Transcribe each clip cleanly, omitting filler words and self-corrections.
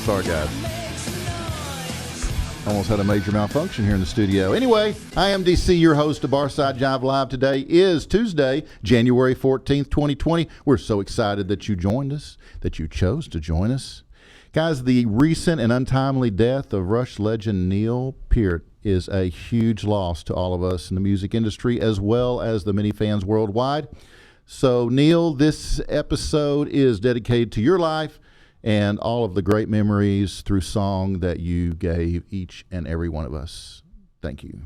Sorry, guys. Almost had a major malfunction here in the studio. Anyway, I am DC, your host of Barside Jive Live. Today is Tuesday, January 14th, 2020. We're so excited that you joined us, that you chose to join us. Guys, the recent and untimely death of Rush legend Neil Peart is a huge loss to all of us in the music industry, as well as the many fans worldwide. So, Neil, this episode is dedicated to your life and all of the great memories through song that you gave each and every one of us. Thank you.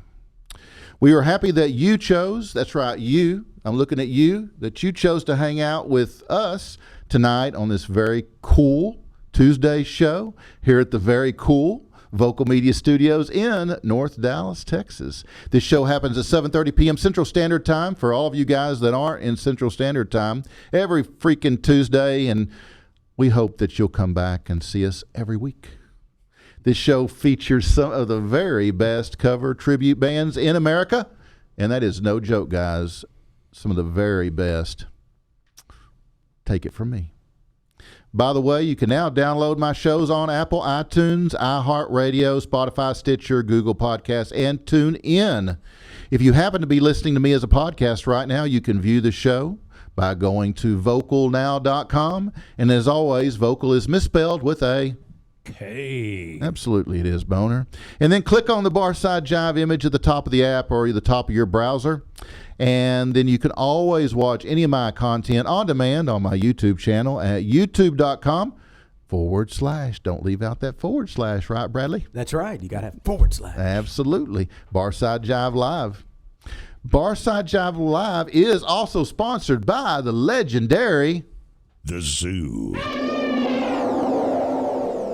We are happy that you chose, that's right, you, I'm looking at you, that you chose to hang out with us tonight on this very cool Tuesday show here at the very cool Vocal Media Studios in North Dallas, Texas. This show happens at 7:30 p.m. Central Standard Time for all of you guys that aren't in Central Standard Time every freaking Tuesday, and we hope that you'll come back and see us every week. This show features some of the very best cover tribute bands in America, and that is no joke, guys. Some of the very best. Take it from me. By the way, you can now download my shows on Apple, iTunes, iHeartRadio, Spotify, Stitcher, Google Podcasts, and TuneIn. If you happen to be listening to me as a podcast right now, you can view the show by going to vocalnow.com. And as always, vocal is misspelled with a K. Absolutely, it is, Boner. And then click on the Barside Jive image at the top of the app or the top of your browser. And then you can always watch any of my content on demand on my YouTube channel at youtube.com/. Don't leave out that /, right, Bradley? That's right. You got to have /. Absolutely. Barside Jive Live. Barside Jive Live is also sponsored by the legendary The Zoo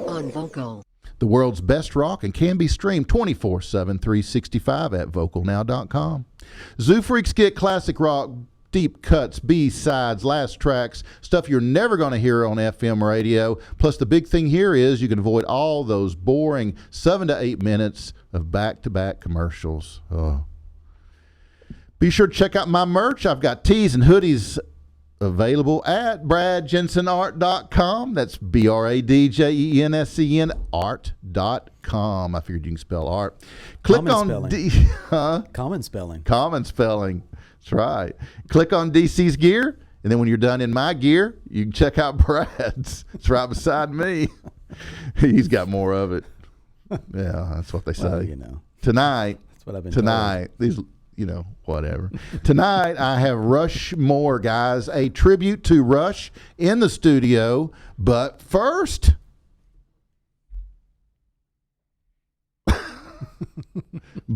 on Vocal. The world's best rock and can be streamed 24/7, 365 at vocalnow.com. Zoo Freaks get classic rock, deep cuts, B-sides, last tracks, stuff you're never going to hear on FM radio. Plus, the big thing here is you can avoid all those boring 7 to 8 minutes of back-to-back commercials. Oh. Be sure to check out my merch. I've got tees and hoodies available at bradjensenart.com. That's BRADJENSEN art.com. I figured you can spell art. Click Common on spelling. Common spelling. Common spelling. That's right. Click on DC's gear, and then when you're done in my gear, you can check out Brad's. It's right beside me. He's got more of it. Yeah, that's what they say. Well, you know. Tonight. That's what I've been Tonight. These. Whatever. Tonight, I have Rushmore, guys, a tribute to Rush in the studio. But first,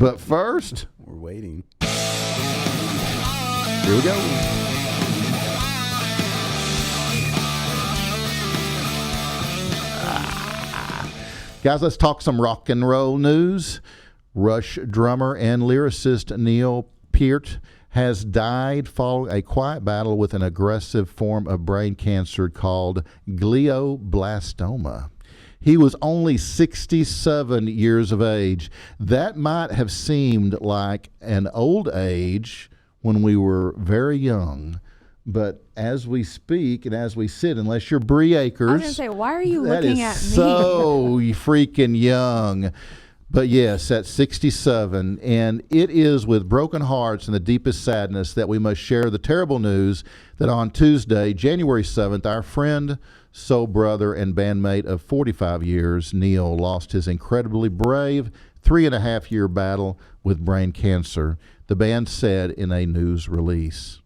we're waiting. Here we go. Guys, let's talk some rock and roll news. Rush drummer and lyricist Neil Peart has died following a quiet battle with an aggressive form of brain cancer called glioblastoma. He was only 67 years of age. That might have seemed like an old age when we were very young. But as we speak and as we sit, unless you're Bree Akers, I was going to say, why are you looking at me? So freaking young. But yes, at 67, and it is with broken hearts and the deepest sadness that we must share the terrible news that on Tuesday, January 7th, our friend, soul brother, and bandmate of 45 years, Neil, lost his incredibly brave 3.5-year battle with brain cancer, the band said in a news release.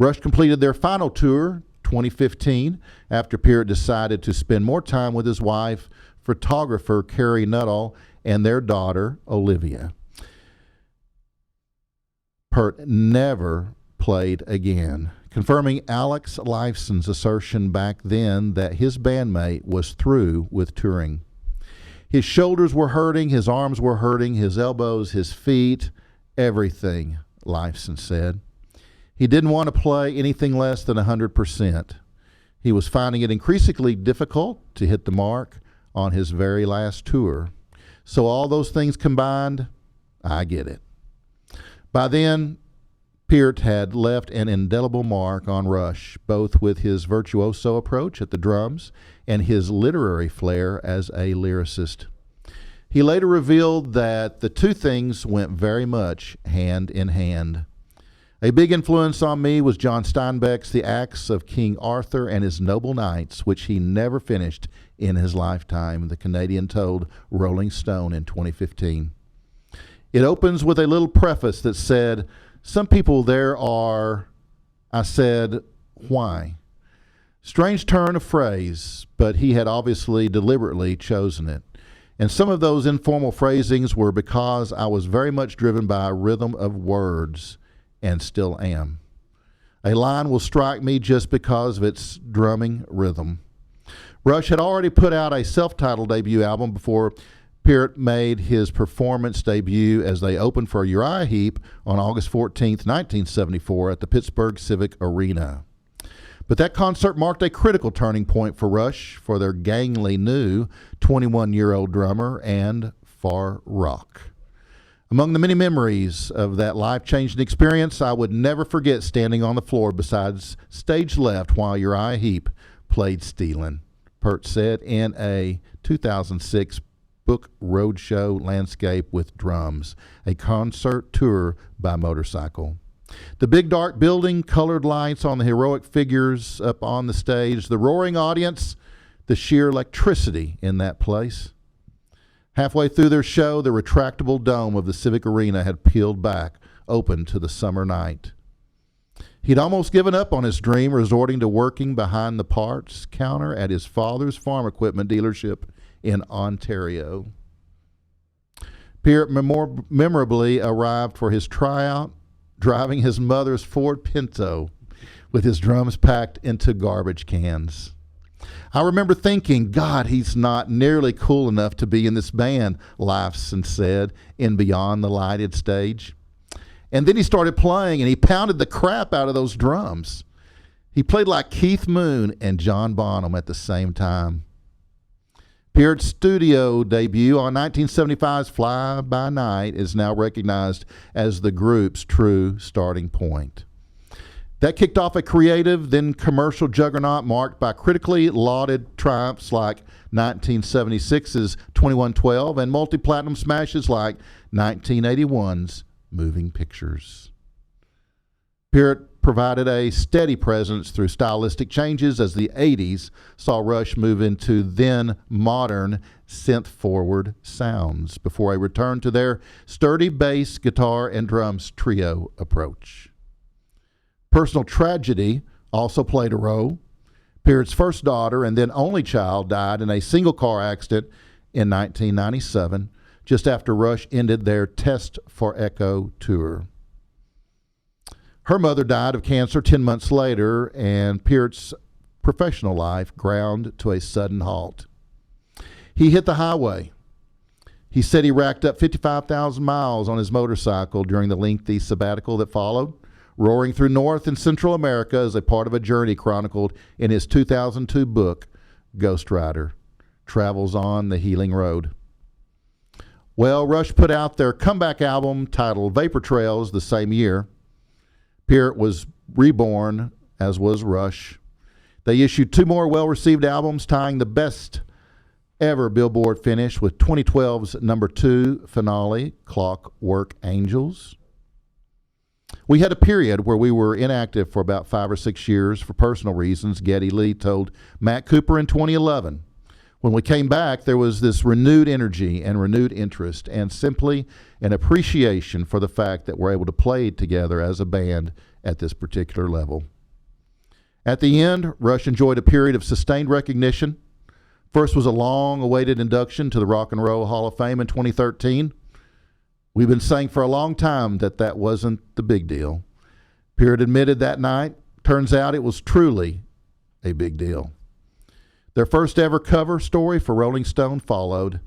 Rush completed their final tour, 2015, after Peart decided to spend more time with his wife, photographer Carrie Nuttall, and their daughter, Olivia. Peart never played again, confirming Alex Lifeson's assertion back then that his bandmate was through with touring. His shoulders were hurting, his arms were hurting, his elbows, his feet, everything, Lifeson said. He didn't want to play anything less than 100%. He was finding it increasingly difficult to hit the mark on his very last tour. So all those things combined, I get it. By then, Peart had left an indelible mark on Rush, both with his virtuoso approach at the drums and his literary flair as a lyricist. He later revealed that the two things went very much hand in hand. A big influence on me was John Steinbeck's The Acts of King Arthur and His Noble Knights, which he never finished in his lifetime, the Canadian told Rolling Stone in 2015. It opens with a little preface that said, "Some people there are," I said, "Why?" Strange turn of phrase, but he had obviously deliberately chosen it. And some of those informal phrasings were because I was very much driven by a rhythm of words, and still am. A line will strike me just because of its drumming rhythm. Rush had already put out a self-titled debut album before Peart made his performance debut as they opened for Uriah Heep on August 14th, 1974 at the Pittsburgh Civic Arena. But that concert marked a critical turning point for Rush, for their gangly new 21-year-old drummer, and for rock. Among the many memories of that life-changing experience, I would never forget standing on the floor beside stage left while Uriah Heep played Steelin', Peart said in a 2006 book roadshow Landscape with Drums, a concert tour by motorcycle. The big dark building, colored lights on the heroic figures up on the stage, the roaring audience, the sheer electricity in that place. Halfway through their show, the retractable dome of the Civic Arena had peeled back, open to the summer night. He'd almost given up on his dream, resorting to working behind the parts counter at his father's farm equipment dealership in Ontario. Peart memorably arrived for his tryout, driving his mother's Ford Pinto with his drums packed into garbage cans. I remember thinking, God, he's not nearly cool enough to be in this band, Ellison said, in Beyond the Lighted Stage. And then he started playing, and he pounded the crap out of those drums. He played like Keith Moon and John Bonham at the same time. Peart's studio debut on 1975's Fly By Night is now recognized as the group's true starting point. That kicked off a creative, then commercial juggernaut marked by critically lauded triumphs like 1976's 2112 and multi-platinum smashes like 1981's Moving Pictures. Peart provided a steady presence through stylistic changes as the 80s saw Rush move into then modern synth-forward sounds before a return to their sturdy bass, guitar, and drums trio approach. Personal tragedy also played a role. Peart's first daughter and then only child died in a single car accident in 1997, just after Rush ended their Test for Echo tour. Her mother died of cancer 10 months later, and Peart's professional life ground to a sudden halt. He hit the highway. He said he racked up 55,000 miles on his motorcycle during the lengthy sabbatical that followed, roaring through North and Central America as a part of a journey chronicled in his 2002 book, Ghost Rider, Travels on the Healing Road. Well, Rush put out their comeback album titled Vapor Trails the same year. Peart was reborn, as was Rush. They issued two more well-received albums, tying the best ever Billboard finish with 2012's number 2 finale, Clockwork Angels. We had a period where we were inactive for about 5 or 6 years for personal reasons, Geddy Lee told Matt Cooper in 2011. When we came back, there was this renewed energy and renewed interest and simply an appreciation for the fact that we're able to play together as a band at this particular level. At the end, Rush enjoyed a period of sustained recognition. First was a long-awaited induction to the Rock and Roll Hall of Fame in 2013. We've been saying for a long time that that wasn't the big deal. Peart admitted that night. Turns out it was truly a big deal. Their first ever cover story for Rolling Stone followed.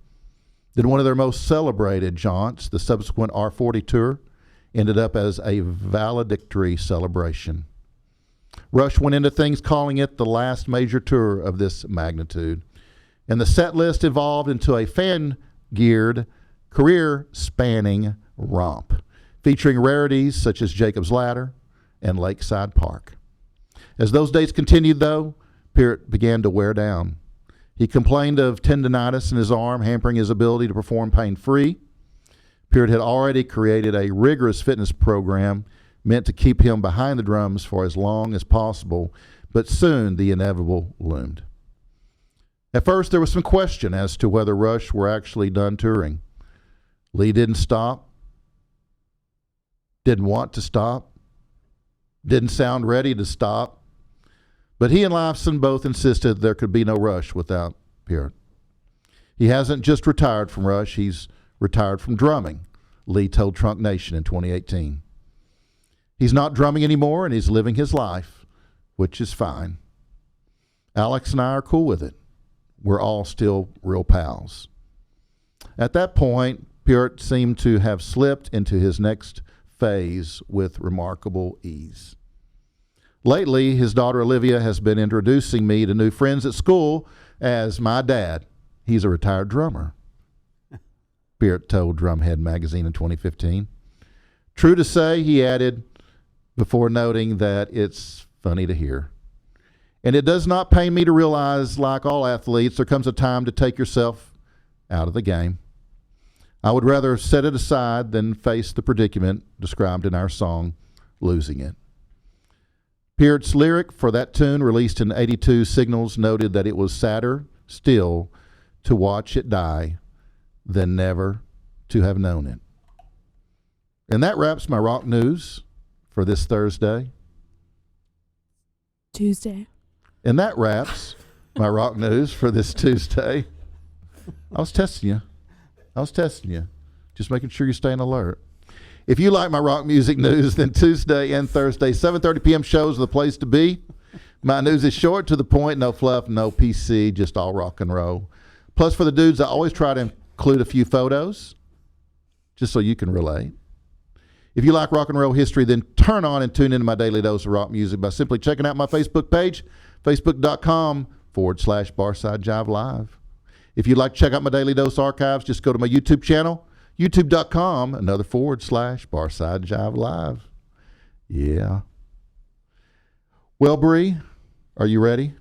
Then one of their most celebrated jaunts, the subsequent R40 tour, ended up as a valedictory celebration. Rush went into things calling it the last major tour of this magnitude. And the set list evolved into a fan-geared, career-spanning romp, featuring rarities such as Jacob's Ladder and Lakeside Park. As those days continued, though, Peart began to wear down. He complained of tendonitis in his arm, hampering his ability to perform pain-free. Peart had already created a rigorous fitness program meant to keep him behind the drums for as long as possible, but soon the inevitable loomed. At first, there was some question as to whether Rush were actually done touring. Lee didn't stop, didn't want to stop, didn't sound ready to stop, but he and Ellison both insisted there could be no Rush without Peart. He hasn't just retired from Rush, he's retired from drumming, Lee told Trunk Nation in 2018. He's not drumming anymore, and he's living his life, which is fine. Alex and I are cool with it. We're all still real pals. At that point, Peart seemed to have slipped into his next phase with remarkable ease. Lately, his daughter Olivia has been introducing me to new friends at school as my dad. He's a retired drummer, Peart told Drumhead magazine in 2015. True to say, he added, before noting that it's funny to hear. And it does not pain me to realize, like all athletes, there comes a time to take yourself out of the game. I would rather set it aside than face the predicament described in our song, Losing It. Peart's lyric for that tune, released in '82, Signals, noted that it was sadder still to watch it die than never to have known it. And that wraps my rock news for this Thursday. Tuesday. And that wraps my rock news for this Tuesday. I was testing you. Just making sure you're staying alert. If you like my rock music news, then Tuesday and Thursday, 7:30 p.m. shows are the place to be. My news is short, to the point, no fluff, no PC, just all rock and roll. Plus, for the dudes, I always try to include a few photos, just so you can relate. If you like rock and roll history, then turn on and tune into my daily dose of rock music by simply checking out my Facebook page, facebook.com/Barside Jive Live. If you'd like to check out my daily dose archives, just go to my YouTube channel, youtube.com, /Barside Jive Live. Yeah. Well, Bree, are you ready?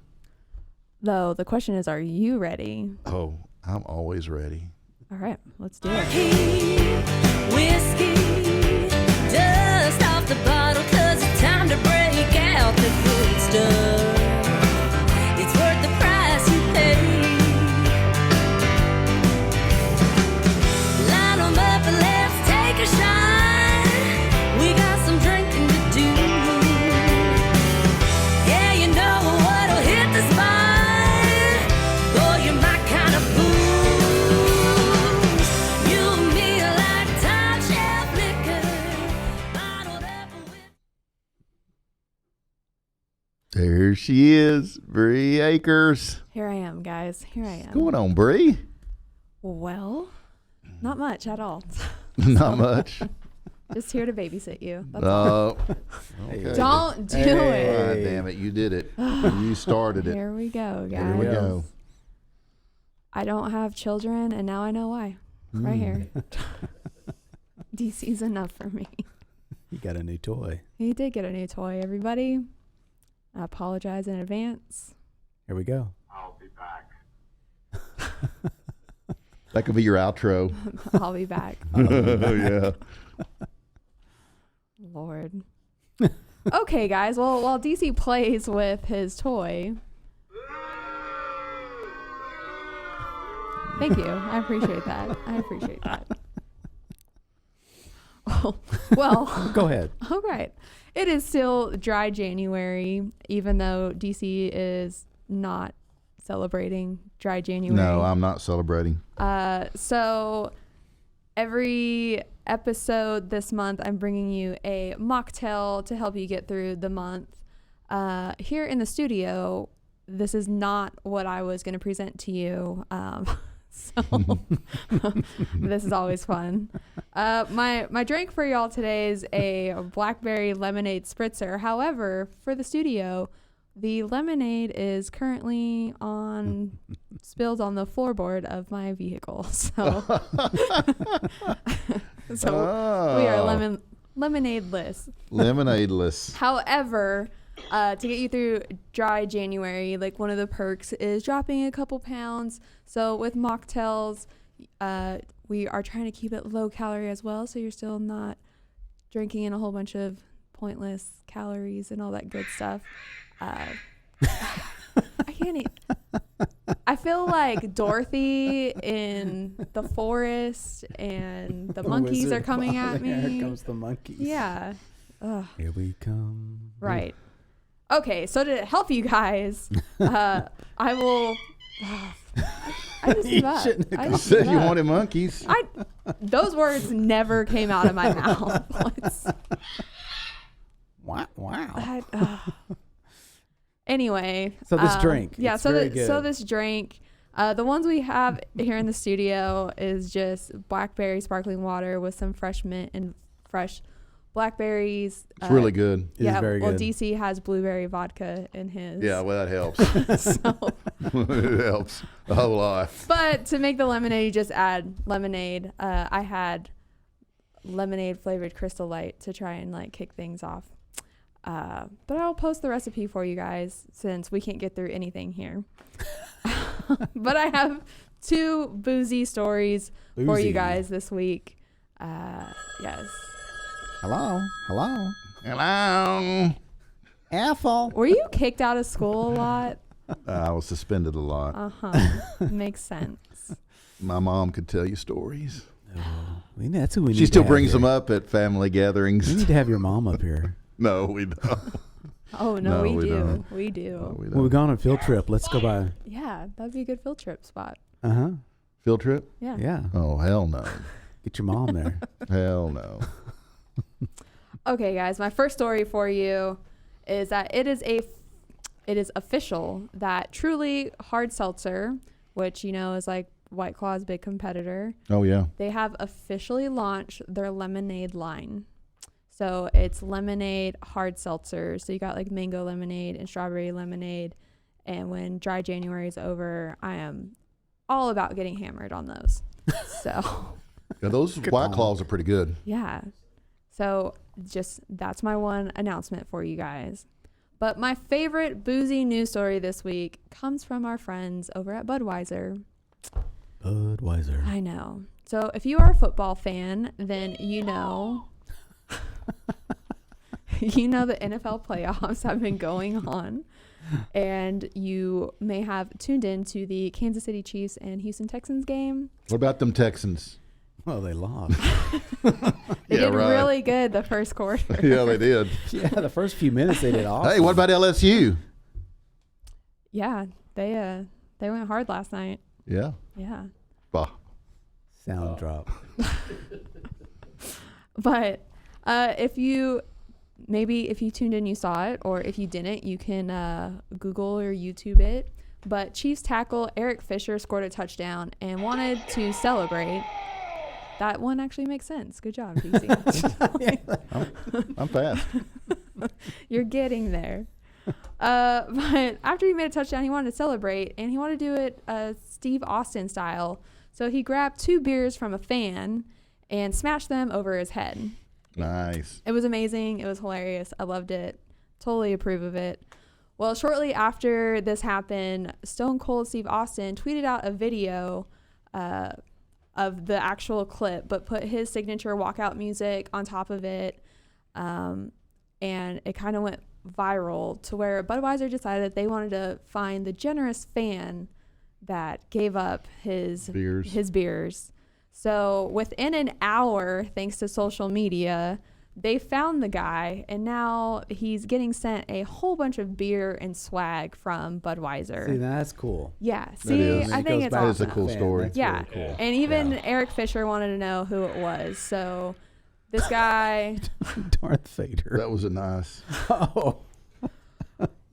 Though the question is, are you ready? Oh, I'm always ready. All right, let's do it. Whiskey, dust off the bottle, 'cause it's time to break out the good stuff. It's worth the price you pay. Line 'em up and let's take a shot. We got some drinking to do. Yeah, you know what'll hit the spot. Boy, you're my kind of booze. You and me are like top shelf liquor, bottled up with. There she is, Bree Akers. Here I am, guys. Here I am. What's going on, Bree? Well, not much at all. Not much. Just here to babysit you. That's all. Oh, okay. Don't do Ah, it. damn it, you did it. You started it. Here we go, guys. Here we go. I don't have children, and now I know why. Right here. DC's enough for me. You got a new toy. He did get a new toy, everybody. I apologize in advance. Here we go. That could be your outro. I'll be back. Oh, yeah. Lord. Okay, guys. Well, while DC plays with his toy. Thank you. I appreciate that. Oh, well. Go ahead. All right. It is still dry January, even though DC is not celebrating dry January. No, I'm not celebrating. So every episode this month, I'm bringing you a mocktail to help you get through the month. Here in the studio, this is not what I was going to present to you. So this is always fun. My drink for y'all today is a blackberry lemonade spritzer. However, for the studio, the lemonade is currently spilled on the floorboard of my vehicle. So, we are lemonade-less. Lemonade-less. However, to get you through dry January, like one of the perks is dropping a couple pounds. So with mocktails, we are trying to keep it low calorie as well. So you're still not drinking in a whole bunch of pointless calories and all that good stuff. I can't eat. I feel like Dorothy in the forest and the monkeys are coming at me. Here comes the monkeys. Yeah. Ugh. Here we come. Right. Okay, so to help you guys, I will. I just You give up. shouldn't have I You just said give you up. wanted monkeys. Those words never came out of my mouth. Wow. Anyway. So this drink, Yeah. it's So very so good. this drink. The ones we have here in the studio is just blackberry sparkling water with some fresh mint and fresh blackberries. It's really good. It is very well, good. DC has blueberry vodka in his. Yeah, well, that helps. So, It helps a whole lot. but to make the lemonade, you just add lemonade. I had lemonade flavored Crystal Light to try and like kick things off. But I'll post the recipe for you guys since we can't get through anything here. But I have 2 boozy stories for you Boozy. guys this week. Yes. Hello. Hello. Ethel. Were you kicked out of school a lot? I was suspended a lot. Makes sense. My mom could tell you stories. That's who we need. She still to have brings here. them up at family We gatherings. need to have your mom up here. No, we don't. Oh, no, No, we we do. don't. We do. No, we When we don't. go on a field trip, let's go by. Yeah, that'd be a good field trip spot. Field trip? Yeah. Yeah. Oh, hell no. Get your mom there. Hell no. Okay, guys, my first story for you is that it is official that Truly Hard Seltzer, which you know is like White Claw's big competitor, Oh, yeah. they have officially launched their lemonade line. So it's lemonade hard seltzer. So you got like mango lemonade and strawberry lemonade. And when dry January is over, I am all about getting hammered on those. So Yeah, those White Claws are pretty good. yeah. So just that's my one announcement for you guys. But my favorite boozy news story this week comes from our friends over at Budweiser. Budweiser. I know. So if you are a football fan, then you know you know the NFL playoffs have been going on, and you may have tuned in to the Kansas City Chiefs and Houston Texans game. What about them Texans? Well, they lost. They Yeah, did right. really good the first quarter. Yeah, they did. Yeah, the first few minutes they did awesome. Hey, what about LSU? Yeah, they went hard last night. Yeah. Yeah. Bah. Sound drop. But if you tuned in, you saw it, or if you didn't, you can Google or YouTube it. But Chiefs tackle Eric Fisher scored a touchdown and wanted to celebrate. That one actually makes sense. Good job, DC. I'm fast. You're getting there. But after he made a touchdown, he wanted to celebrate, and he wanted to do it Steve Austin style. So he grabbed 2 beers from a fan and smashed them over his head. Nice. It was amazing. It was hilarious. I loved it. Totally approve of it. Well, shortly after this happened, Stone Cold Steve Austin tweeted out a video of the actual clip, but put his signature walkout music on top of it. And it kind of went viral to where Budweiser decided that they wanted to find the generous fan that gave up his beers. So within an hour, thanks to social media, they found the guy, and now he's getting sent a whole bunch of beer and swag from Budweiser. See, that's cool. Yeah. That See, is. I think it's That is awesome. a cool story. That's Yeah. really cool. And even Yeah. Eric Fisher wanted to know who it was. So this guy, Darth Vader. That was a nice. Oh,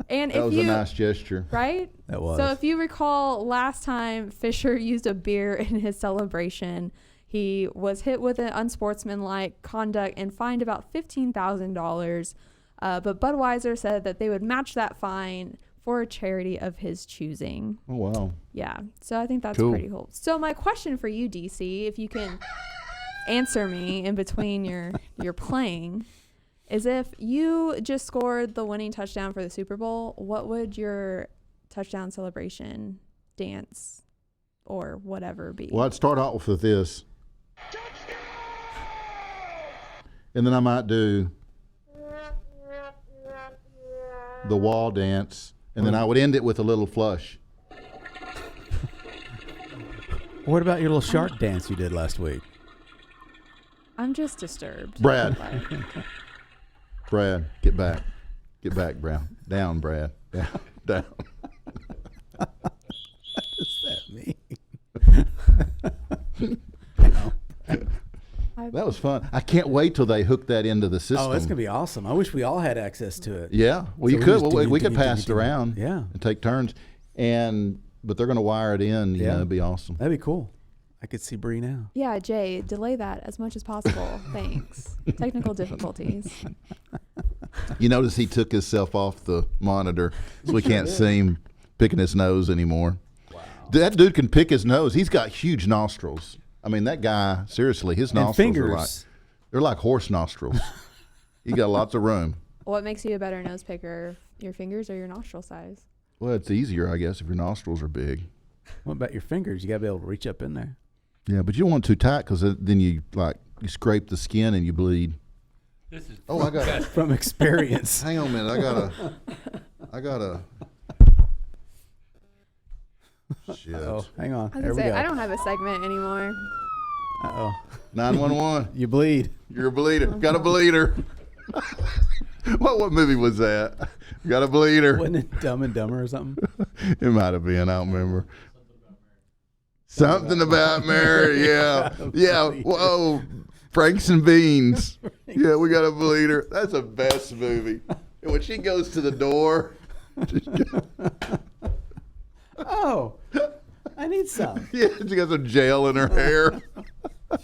and That if was you, a nice gesture. right? that was. So if you recall, last time Fisher used a beer in his celebration, he was hit with an unsportsmanlike conduct and fined about $15,000. But Budweiser said that they would match that fine for a charity of his choosing. Oh, wow. Yeah. So I think that's Cool. pretty cool. So my question for you, DC, if you can answer me in between your playing is if you just scored the winning touchdown for the Super Bowl, what would your touchdown celebration dance or whatever be? Well, I'd start off with this. And then I might do the wall dance. And then I would end it with a little flush. What about your little shark dance you did last week? I'm just disturbed. Brad. Brad, get back. Get back, Brad. Down, Brad. Down. What does that mean? That was fun. I can't wait till they hook that into the system. Oh, it's going to be awesome. I wish we all had access to it. Yeah. Well, So you we could. just Well, ding, we ding, could ding, pass it ding, ding. around. Yeah. And take turns. But they're going to wire it in. You know, it'd be awesome. That'd be cool. I could see Bree now. Yeah, Jay, delay that as much as possible. Thanks. Technical difficulties. You notice he took himself off the monitor, so we can't see him picking his nose anymore. Wow. That dude can pick his nose. He's got huge nostrils. I mean, that guy, seriously, his And nostrils fingers. they're like horse nostrils. He got lots of room. What makes you a better nose picker, your fingers or your nostril size? Well, it's easier, I guess, if your nostrils are big. What about your fingers? You got to be able to reach up in there. Yeah, but you don't want it too tight because then you scrape the skin and you bleed. I got From experience. Hang on a minute. I gotta. Shit. Oh, hang on. I was There gonna we say, go. I don't have a segment anymore. Uh-oh. 911. You bleed. You're a bleeder. Got a bleeder. What movie was that? Got a bleeder. Wasn't it Dumb and Dumber or something? It might have been. I don't remember. Something about Mary. Yeah. Yeah. Whoa. Franks and Beans. Yeah, we got a bleeder. That's the best movie. And when she goes to the door. Oh, I need some. Yeah, she got some gel in her hair. Do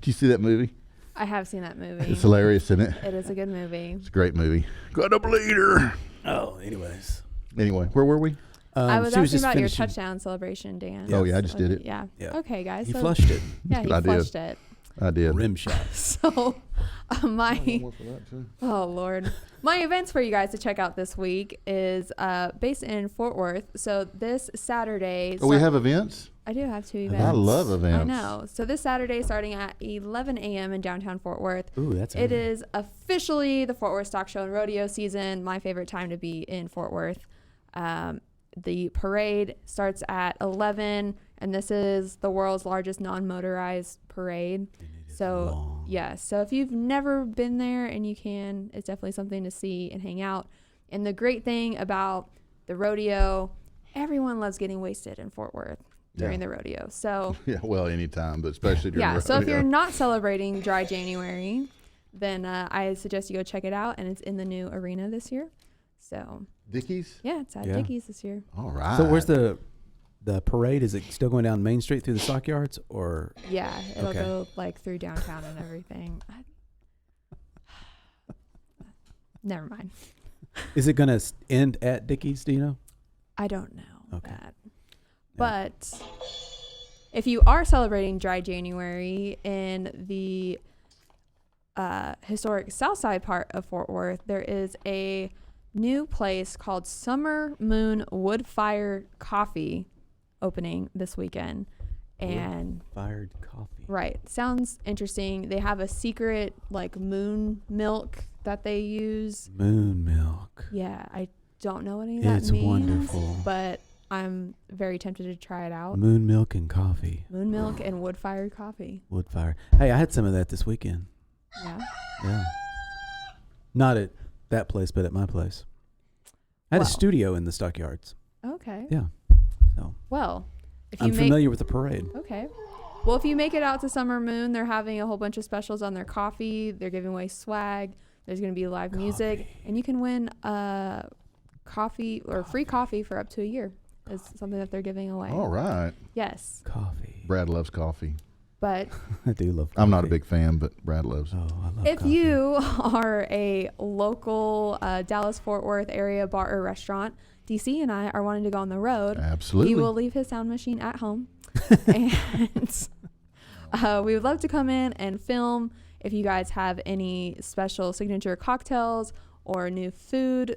you see that movie? I have seen that movie. It's hilarious, isn't it? It is a good movie. It's a great movie. Got a bleeder. Oh, anyways. Anyway, where were we? I was she asking just about your finishing- touchdown celebration, Dan. Oh, yeah, I just did it. Yeah. Yeah. Okay, guys. He so, flushed it. Yeah, he I did. flushed it. I did. Rim shot. So, oh Lord, my events for you guys to check out this week is based in Fort Worth. So this Saturday, Oh, we have events? I do have 2 events. I love events. I know. So this Saturday, starting at 11 a.m. in downtown Fort Worth. Ooh, that's It early. is officially the Fort Worth Stock Show and Rodeo season. My favorite time to be in Fort Worth. The parade starts at 11, and this is the world's largest non-motorized parade. So, yeah. So if you've never been there and you can, it's definitely something to see and hang out. And the great thing about the rodeo, everyone loves getting wasted in Fort Worth during the rodeo. So, Yeah, well, anytime, but especially during the so if rodeo. you're not celebrating Dry January, then I suggest you go check it out. And it's in the new arena this year. So, Dickies? yeah, it's at Yeah. Dickies this year. All right. So where's the parade? Is it still going down Main Street through the stockyards, or Yeah, it'll Okay. go like through downtown and everything. Never mind. is it going to end at Dickies? Do you know? I don't know Okay. that. But if you are celebrating Dry January in the historic South Side part of Fort Worth, there is a new place called Summer Moon Wood Fire Coffee opening this weekend. And Fired coffee. right, sounds interesting. They have a secret like moon milk that they use. Moon milk. Yeah, I don't know what any of that It's means. wonderful. But I'm very tempted to try it out. Moon milk and coffee. Moon milk and wood fired coffee. Wood fire. Hey, I had some of that this weekend. Yeah. Yeah. Not at that place, but at my place. I had a Well. studio in the stockyards. Okay. Yeah. So Well, if you I'm make familiar with the parade. okay. Well, if you make it out to Summer Moon, they're having a whole bunch of specials on their coffee. They're giving away swag. There's going to be live music, and you can win coffee or free coffee for up to a year. Is something that they're giving away. All right. Yes, Coffee. Brad loves coffee. but I do love coffee. I'm not a big fan, but Brad loves it. Oh, I love if coffee. you are a local Dallas-Fort Worth area bar or restaurant, DC and I are wanting to go on the road. Absolutely. He will leave his sound machine at home. And We would love to come in and film. If you guys have any special signature cocktails or new food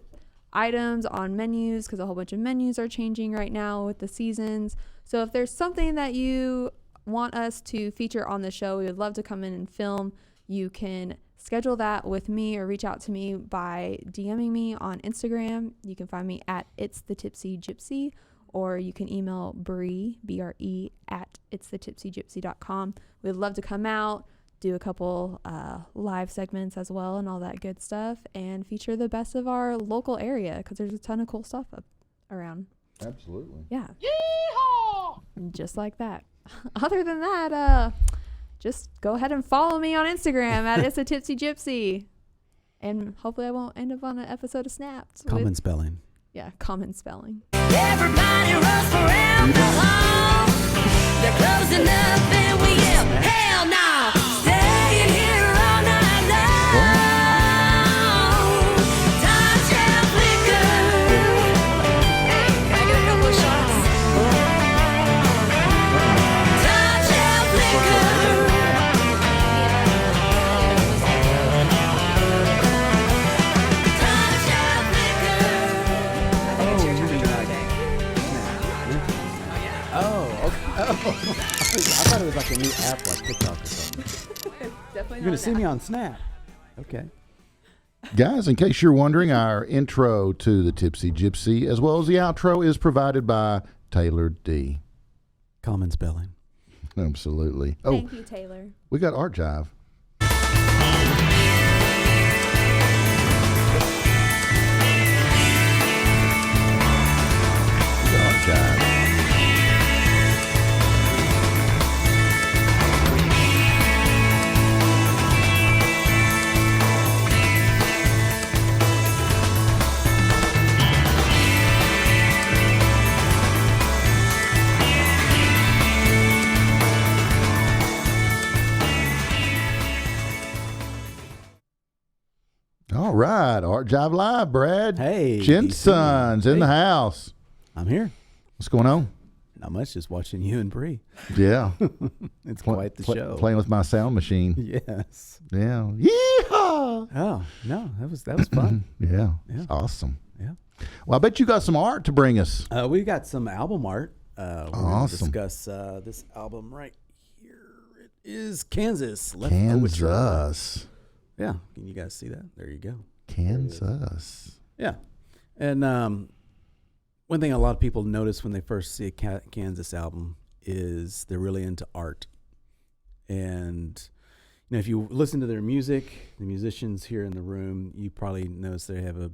items on menus, because a whole bunch of menus are changing right now with the seasons. So if there's something that you want us to feature on the show, we would love to come in and film. You can schedule that with me or reach out to me by DMing me on Instagram. You can find me at It's the Tipsy Gypsy, or you can email Bree, B-R-E, at itsthetipsygypsy.com. We'd love to come out, do a couple live segments as well and all that good stuff, and feature the best of our local area, because there's a ton of cool stuff up around. Absolutely. Yeah. Yeehaw! Just like that. Other than that, just go ahead and follow me on Instagram at It's a Tipsy Gypsy. And hopefully I won't end up on an episode of Snapped. Common spelling. Yeah, common spelling. Everybody runs for alcohol. They're closing up and we yell, hell no! Staying here all night long. Touch and flicker. Hey, can I get a couple of shots? Touch and flicker. Touch and flicker. Oh, okay. Oh. I thought it was like a new app like TikTok or something. Definitely You're going to see me on Snap. Okay. Guys, in case you're wondering, our intro to the Tipsy Gypsy, as well as the outro, is provided by Taylor D. Common spelling. Absolutely. Thank you, Taylor. We got Art Jive. We got Art Jive. All right, Art Jive Live, Brad. Hey, Jensen's in the house. I'm here. What's going on? Not much, just watching you and Bree. Yeah. It's quite the show. Playing with my sound machine. Yes. Yeah. Yeehaw! Oh, no, that was fun. Yeah. Yeah. Awesome. Yeah. Well, I bet you got some art to bring us. We got some album art. We're going to Awesome. discuss this album right here. It is Kansas. Leftover. Kansas. Yeah. Can you guys see that? There you go. Kansas. Yeah. And one thing a lot of people notice when they first see a Kansas album is they're really into art. And, you know, if you listen to their music, the musicians here in the room, you probably notice they have a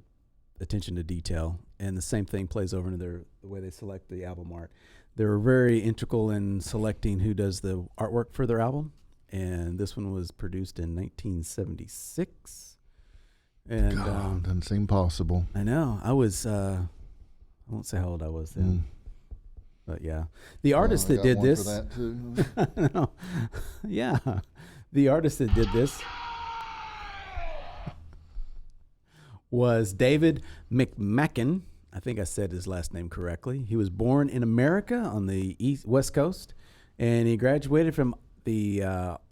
attention to detail. And the same thing plays over into the way they select the album art. They're very integral in selecting who does the artwork for their album. And this one was produced in 1976. And God, doesn't seem possible. I know. I was, I won't say how old I was then. But yeah. The artist that did this. For that too. No. Yeah. The artist that did this was David McMacken. I think I said his last name correctly. He was born in America on the West Coast, and he graduated from the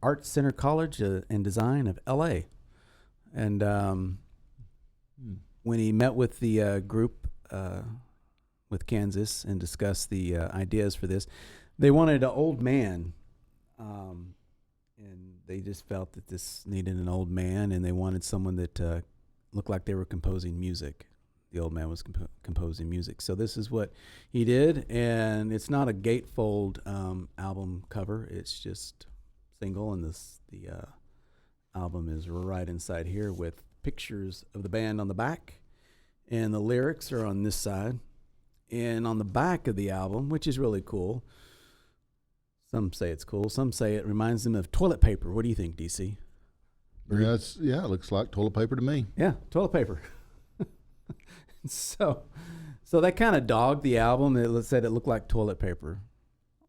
Art Center College and Design of L.A. And when he met with the group with Kansas and discussed the ideas for this, they wanted an old man, and they just felt that this needed an old man, and they wanted someone that looked like they were composing music. The old man was composing music. So this is what he did, and it's not a gatefold album cover. It's just single, and the album is right inside here with pictures of the band on the back, and the lyrics are on this side. And on the back of the album, which is really cool, some say it's cool, some say it reminds them of toilet paper. What do you think, DC? Yeah, it looks like toilet paper to me. Yeah, toilet paper. So that kind of dogged the album. It said it looked like toilet paper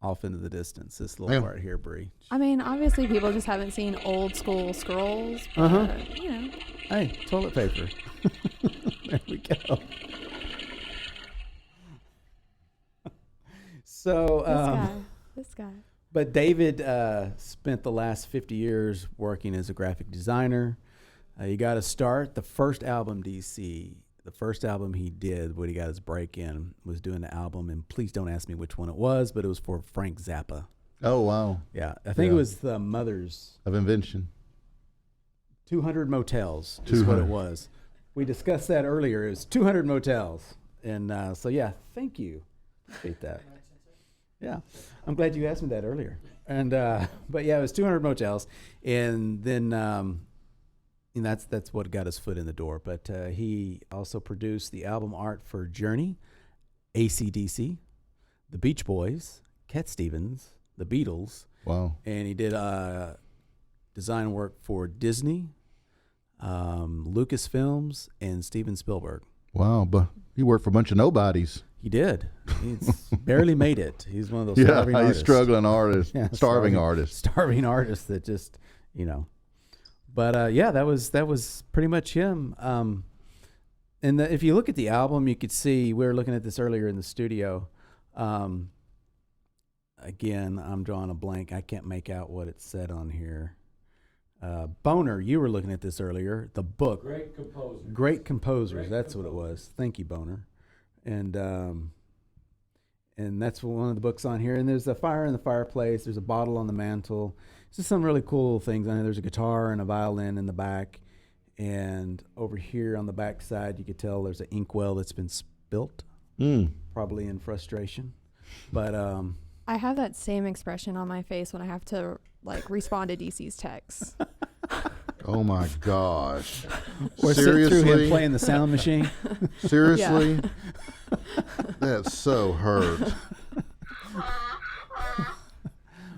off into the distance. This little part here, Bree. I mean, obviously people just haven't seen old school scrolls. But, you know. Hey, toilet paper. There we go. So This guy. But David spent the last 50 years working as a graphic designer. You got to start the first album, DC. The first album he did, when he got his break in, was doing the album. And please don't ask me which one it was, but it was for Frank Zappa. Oh, wow. Yeah, I think it was the Mothers. Of Invention. 200 Motels is what it was. We discussed that earlier. It was 200 Motels. And so, yeah, thank you. Appreciate that. Yeah, I'm glad you asked me that earlier. And but yeah, it was 200 Motels. And then and that's what got his foot in the door. But he also produced the album art for Journey, AC/DC, the Beach Boys, Cat Stevens, the Beatles. Wow. And he did design work for Disney, Lucasfilms, and Steven Spielberg. Wow, but he worked for a bunch of nobodies. He did. He's barely made it. He's one of those starving he's artists. struggling artist, Yeah, starving artist. Starving artist that just, But yeah, that was pretty much him. And if you look at the album, you could see, we were looking at this earlier in the studio. Again, I'm drawing a blank. I can't make out what it said on here. Boner, you were looking at this earlier. The book. Great Composers. That's what it was. Thank you, Boner. And that's one of the books on here. And there's a fire in the fireplace. There's a bottle on the mantle. It's just some really cool things on here. There's a guitar and a violin in the back. And over here on the back side, you could tell there's an inkwell that's been spilt, probably in frustration. But I have that same expression on my face when I have to respond to DC's texts. Oh my gosh! or sit through him playing the sound machine. Seriously, that's so hurt.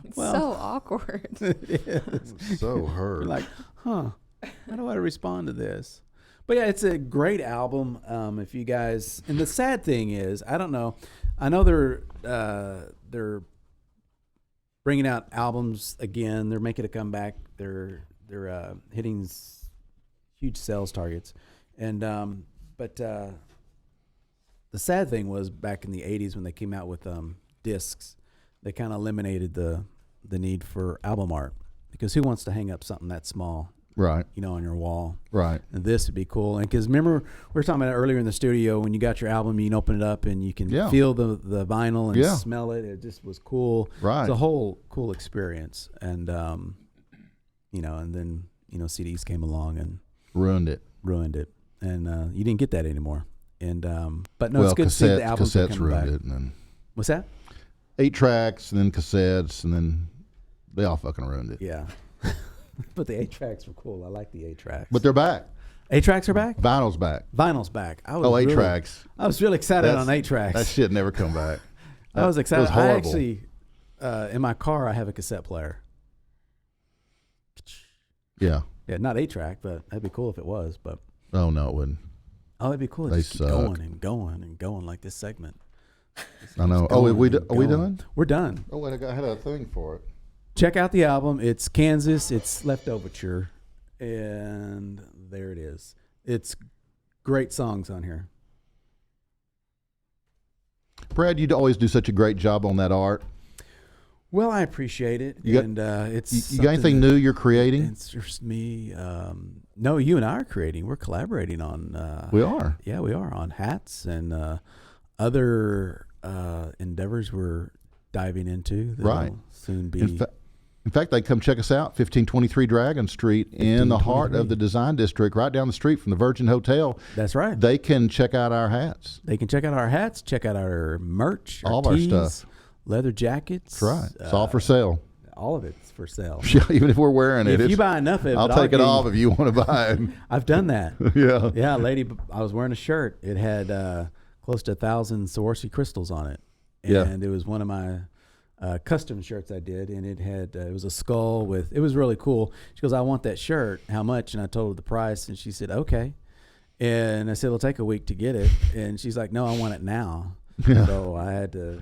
It's so awkward. It is. So hurt. You're like, how do I respond to this? But yeah, it's a great album. If you guys, and the sad thing is, I don't know. I know they're bringing out albums again. They're making a comeback. They're hitting huge sales targets, and but the sad thing was back in the '80s when they came out with discs, they kind of eliminated the need for album art, because who wants to hang up something that small, Right. on your wall? Right. And this would be cool. And because remember, we were talking about it earlier in the studio, when you got your album, you can open it up and you can feel the vinyl and smell it. It just was cool. Right. It's a whole cool experience. And, and then, CDs came along and Ruined it. And you didn't get that anymore. And, but no, it's good to see the albums cassettes coming back. ruined it. And then What's that? 8 tracks and then cassettes and then they all fucking ruined it. Yeah. But the 8 tracks were cool. I like the 8 tracks. But they're back. 8 tracks are back? Vinyl's back. Vinyl's back. I was 8 really, tracks. I was really excited on 8 tracks. That shit never come back. I was excited. It was horrible. I actually, in my car, I have a cassette player. Yeah. Yeah, not 8 track, but that'd be cool if it was. But Oh no, it wouldn't. oh, that'd be cool. They Just keep suck. going and going and going like this segment. I know. Just Oh, are going we and are we going. done? We're done. Oh wait, I had a thing for it. Check out the album. It's Kansas. It's Leftoverture, and there it is. It's great songs on here. Brad, you always do such a great job on that art. Well, I appreciate it. You got- and it's You got anything new you're creating? It's just me. No, you and I are creating. We're collaborating on. We are. Yeah, we are on hats and other endeavors we're diving into. That'll Right. Soon be. In fact, they come check us out, 1523 Dragon Street, in the heart of the Design District, right down the street from the Virgin Hotel. That's right. They can check out our hats. They can check out our hats, check out our merch, All of our tees, stuff. leather jackets. That's right. It's all for sale. All of it's for sale. Yeah, even if we're wearing it. If you it's- buy enough of it, I'll take it off if you want to buy it. I've done that. Yeah. Yeah, lady, I was wearing a shirt. It had close to 1,000 Swarovski crystals on it. Yeah. And it was one of my custom shirts I did, and it had it was a skull with. It was really cool. She goes, "I want that shirt. How much?" And I told her the price, and she said, "Okay." And I said, "It'll take a week to get it." And she's like, "No, I want it now." Yeah. So I had to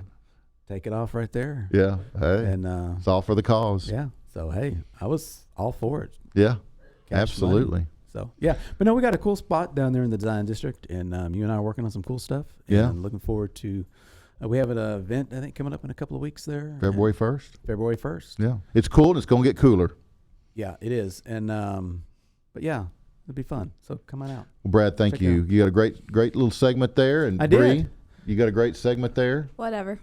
take it off right there. Yeah. Hey, And it's all for the cause. yeah, so hey, I was all for it. Yeah. Cash Absolutely. money. So yeah, but no, we got a cool spot down there in the Design District, and you and I are working on some cool stuff. Yeah. And looking forward to We have an event, I think, coming up in a couple of weeks there. February 1st? February 1st. Yeah. It's cool, and it's going to get cooler. Yeah, it is. And but yeah, it'll be fun. So come on out. Well, Brad, thank Check you. it out. You got a great little segment there. And I Bree, did. you got a great segment there. Whatever.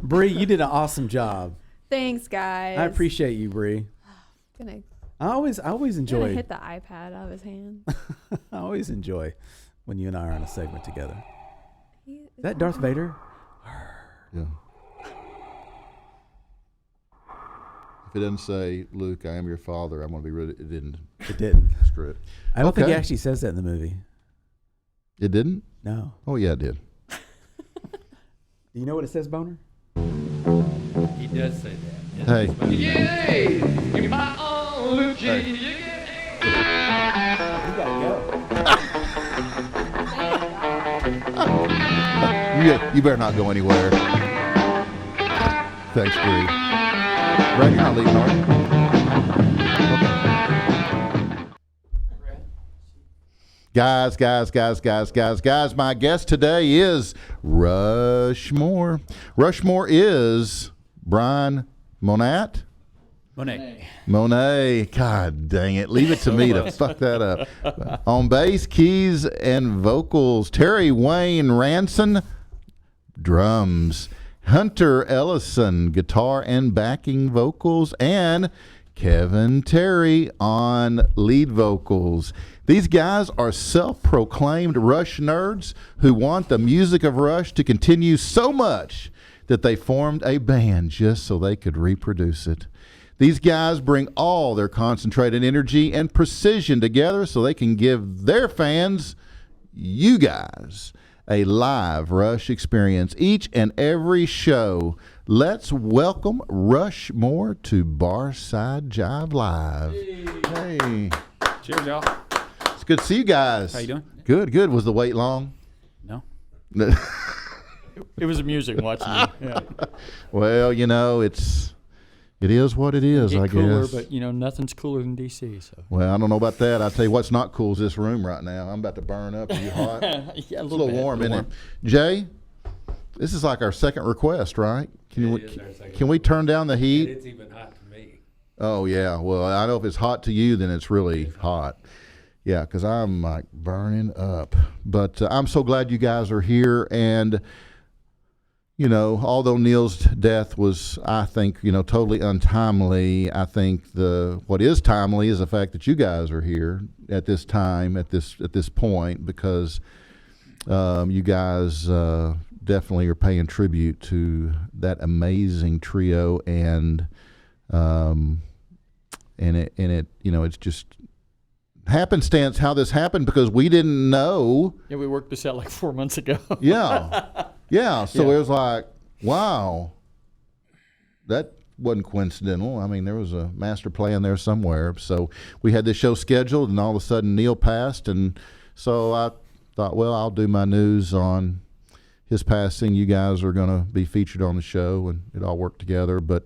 Bree, you did an awesome job. Thanks, guys. I appreciate you, Bree. Gonna I always gonna enjoy. hit the iPad out of his hand. I always enjoy when you and I are on a segment together. He- Is that Darth Vader? Yeah. If it doesn't say, Luke, I am your father, I'm going to be rid of it. It didn't. It didn't. Screw it. I don't think he Okay. actually says that in the movie. It didn't? No. Oh, yeah, it did. Do you know what it says, Boner? He does say that. Hey. You gotta go. You better not go anywhere. Thanks, Bree. Brad, you're not leaving, are you? Okay. Guys, my guest today is Rushmore. Rushmore is Brian Monat. Monet. God dang it. Leave it to me to fuck that up. On bass, keys, and vocals, Terry Wayne Ranson. Drums, Hunter Ellison, guitar and backing vocals, and Kevin Terry on lead vocals. These guys are self-proclaimed Rush nerds who want the music of Rush to continue so much that they formed a band just so they could reproduce it. These guys bring all their concentrated energy and precision together so they can give their fans, you guys, a live Rush experience each and every show. Let's welcome Rushmore to Barside Jive Live. Hey. Cheers, y'all. It's good to see you guys. How you doing? Good. Was the wait long? No. It was amusing watching you. Yeah. Well, it is what it is, Get I cooler, guess. but nothing's cooler than DC. So. Well, I don't know about that. I'll tell you what's not cool is this room right now. I'm about to burn up. Are you hot? Yeah, It's a little warm, isn't it? Jay, this is like our second request, right? Can we turn down the heat? It's even hot to me. Oh, yeah. Well, I know if it's hot to you, then it's really hot. Yeah, because I'm like burning up. But I'm so glad you guys are here. And, although Neil's death was, I think, totally untimely, I think what is timely is the fact that you guys are here at this time, at this point, because you guys definitely are paying tribute to that amazing trio, and it's just happenstance how this happened because we didn't know. Yeah, we worked this out like 4 months ago. Yeah. So Yeah. it was like, wow, that wasn't coincidental. I mean, there was a master plan there somewhere. So we had this show scheduled, and all of a sudden Neil passed, and so I thought, well, I'll do my news on his passing. You guys are going to be featured on the show, and it all worked together. But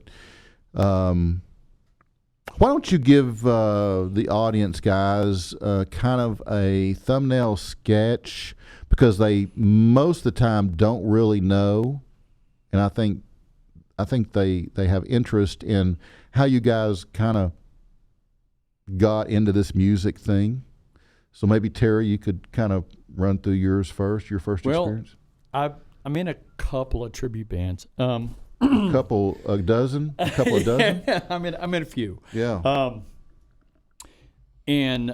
why don't you give the audience, guys, kind of a thumbnail sketch, because they most of the time don't really know, and I think they have interest in how you guys kind of got into this music thing. So maybe Terry, you could kind of run through your first experience. I'm in a couple of tribute bands. A couple of dozen. I'm in a few. Yeah. And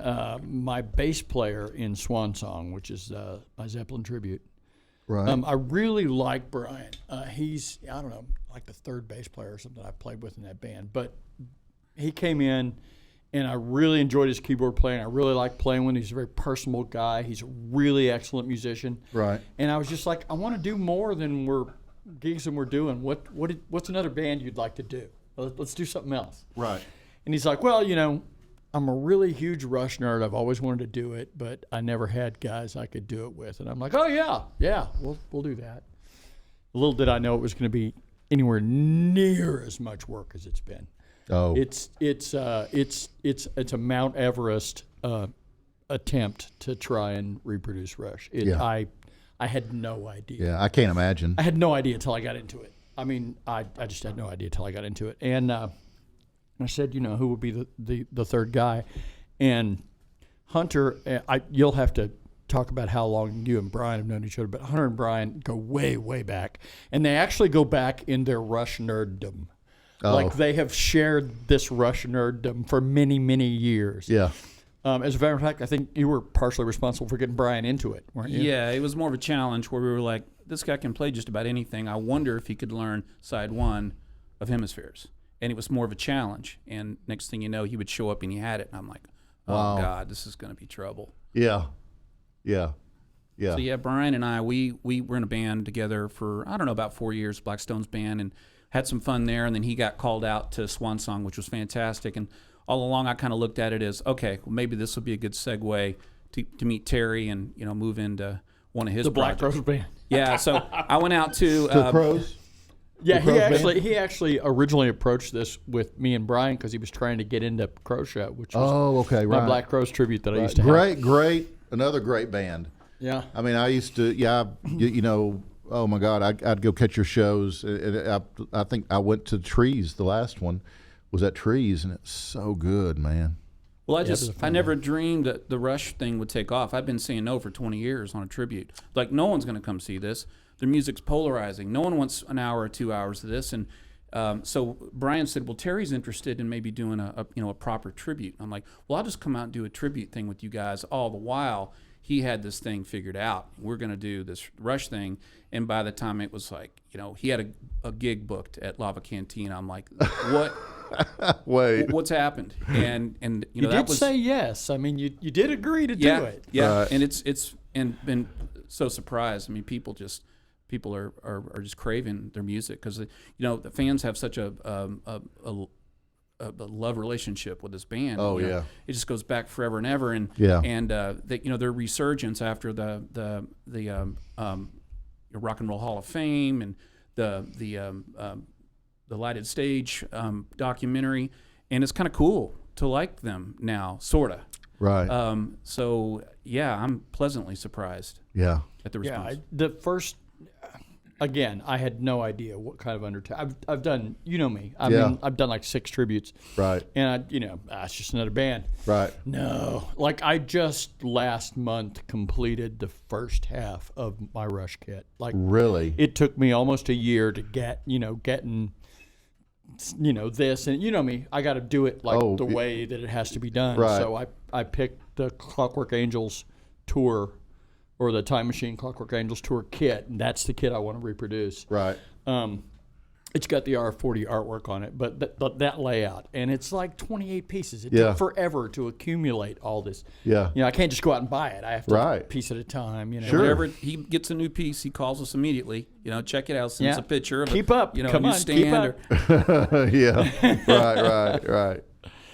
my bass player in Swan Song, which is my Zeppelin tribute. Right. I really like Brian. He's, I don't know, like the third bass player or something I played with in that band. But he came in, and I really enjoyed his keyboard playing. I really like playing with him. He's a very personable guy. He's a really excellent musician. Right. And I was just like, I want to do more than gigs than we're doing. What's another band you'd like to do? Let's do something else. Right. And he's like, well, I'm a really huge Rush nerd. I've always wanted to do it, but I never had guys I could do it with. And I'm like, oh yeah, we'll do that. Little did I know it was going to be anywhere near as much work as it's been. Oh. It's a Mount Everest attempt to try and reproduce Rush. Yeah. I had no idea. Yeah, I can't imagine. I had no idea until I got into it. I mean, I just had no idea until I got into it. And I said, who would be the third guy? And Hunter, you'll have to talk about how long you and Brian have known each other, but Hunter and Brian go way, way back. And they actually go back in their Rush nerddom. Oh. Like they have shared this Rush nerddom for many, many years. Yeah. As a matter of fact, I think you were partially responsible for getting Brian into it, weren't you? Yeah, it was more of a challenge where we were like, this guy can play just about anything. I wonder if he could learn side one of Hemispheres. And it was more of a challenge. And next thing you know, he would show up and he had it. And I'm like, oh, Wow. God, this is going to be trouble. Yeah. Yeah. Yeah. So, yeah, Brian and I, we were in a band together for, I don't know, about 4 years, Blackstone's band, and had some fun there. And then he got called out to Swan Song, which was fantastic. And all along, I kind of looked at it as, okay, well, maybe this will be a good segue to meet Terry and, move into one of his The Black projects. Rose Band. Yeah, so I went out to The Crows? Yeah, The Crows Band? he actually originally approached this with me and Brian because he was trying to get into Crow Show, which was Oh, okay, my right. Black Crows tribute that I used to have. Great. Another great band. Yeah. I mean, I used to, oh my God, I'd go catch your shows. And I think I went to Trees, the last one was at Trees, and it's so good, man. Well, it was a I fun never dreamed that the Rush thing would take off. I've been saying no for 20 years on a tribute. Like, no one's going to come see this. Their music's polarizing. No one wants an hour or 2 hours of this. And so Brian said, well, Terry's interested in maybe doing a proper tribute. I'm like, well, I'll just come out and do a tribute thing with you guys. All the while, he had this thing figured out. We're going to do this Rush thing. And by the time it was like, he had a gig booked at Lava Cantina. I'm like, what? Wait. What's happened? And You that did was, say yes. I mean, you did agree to do it. Yeah, Right. and it's been so surprised. I mean, people are just craving their music because the fans have such a love relationship with this band. Oh, You know, yeah. it just goes back forever and ever. And Yeah. and their resurgence after the Rock and Roll Hall of Fame and the Lighted Stage documentary, and it's kind of cool to like them now, sorta. Right. So yeah, I'm pleasantly surprised Yeah. at the Yeah, response. the first, again, I had no idea what kind of undertone. I've done, me. I Yeah. mean, I've done like 6 tributes. Right. And it's just another band. Right. No, like I just last month completed the first half of my Rush kit. Like Really? it took me almost a year to getting this, and me, I got to do it like Oh, the way that it has to be done. Right. So I picked the Clockwork Angels tour, or the Time Machine Clockwork Angels tour kit, and that's the kit I want to reproduce. Right. It's got the R40 artwork on it, but that layout, and it's like 28 pieces. It Yeah. took forever to accumulate all this. Yeah. I can't just go out and buy it. I have to Right. piece at a time. Sure. Whenever he gets a new piece, he calls us immediately. Check it out. Sends Yeah. a picture of Keep it. up. A Come new on, keep stand. up. Yeah. Right.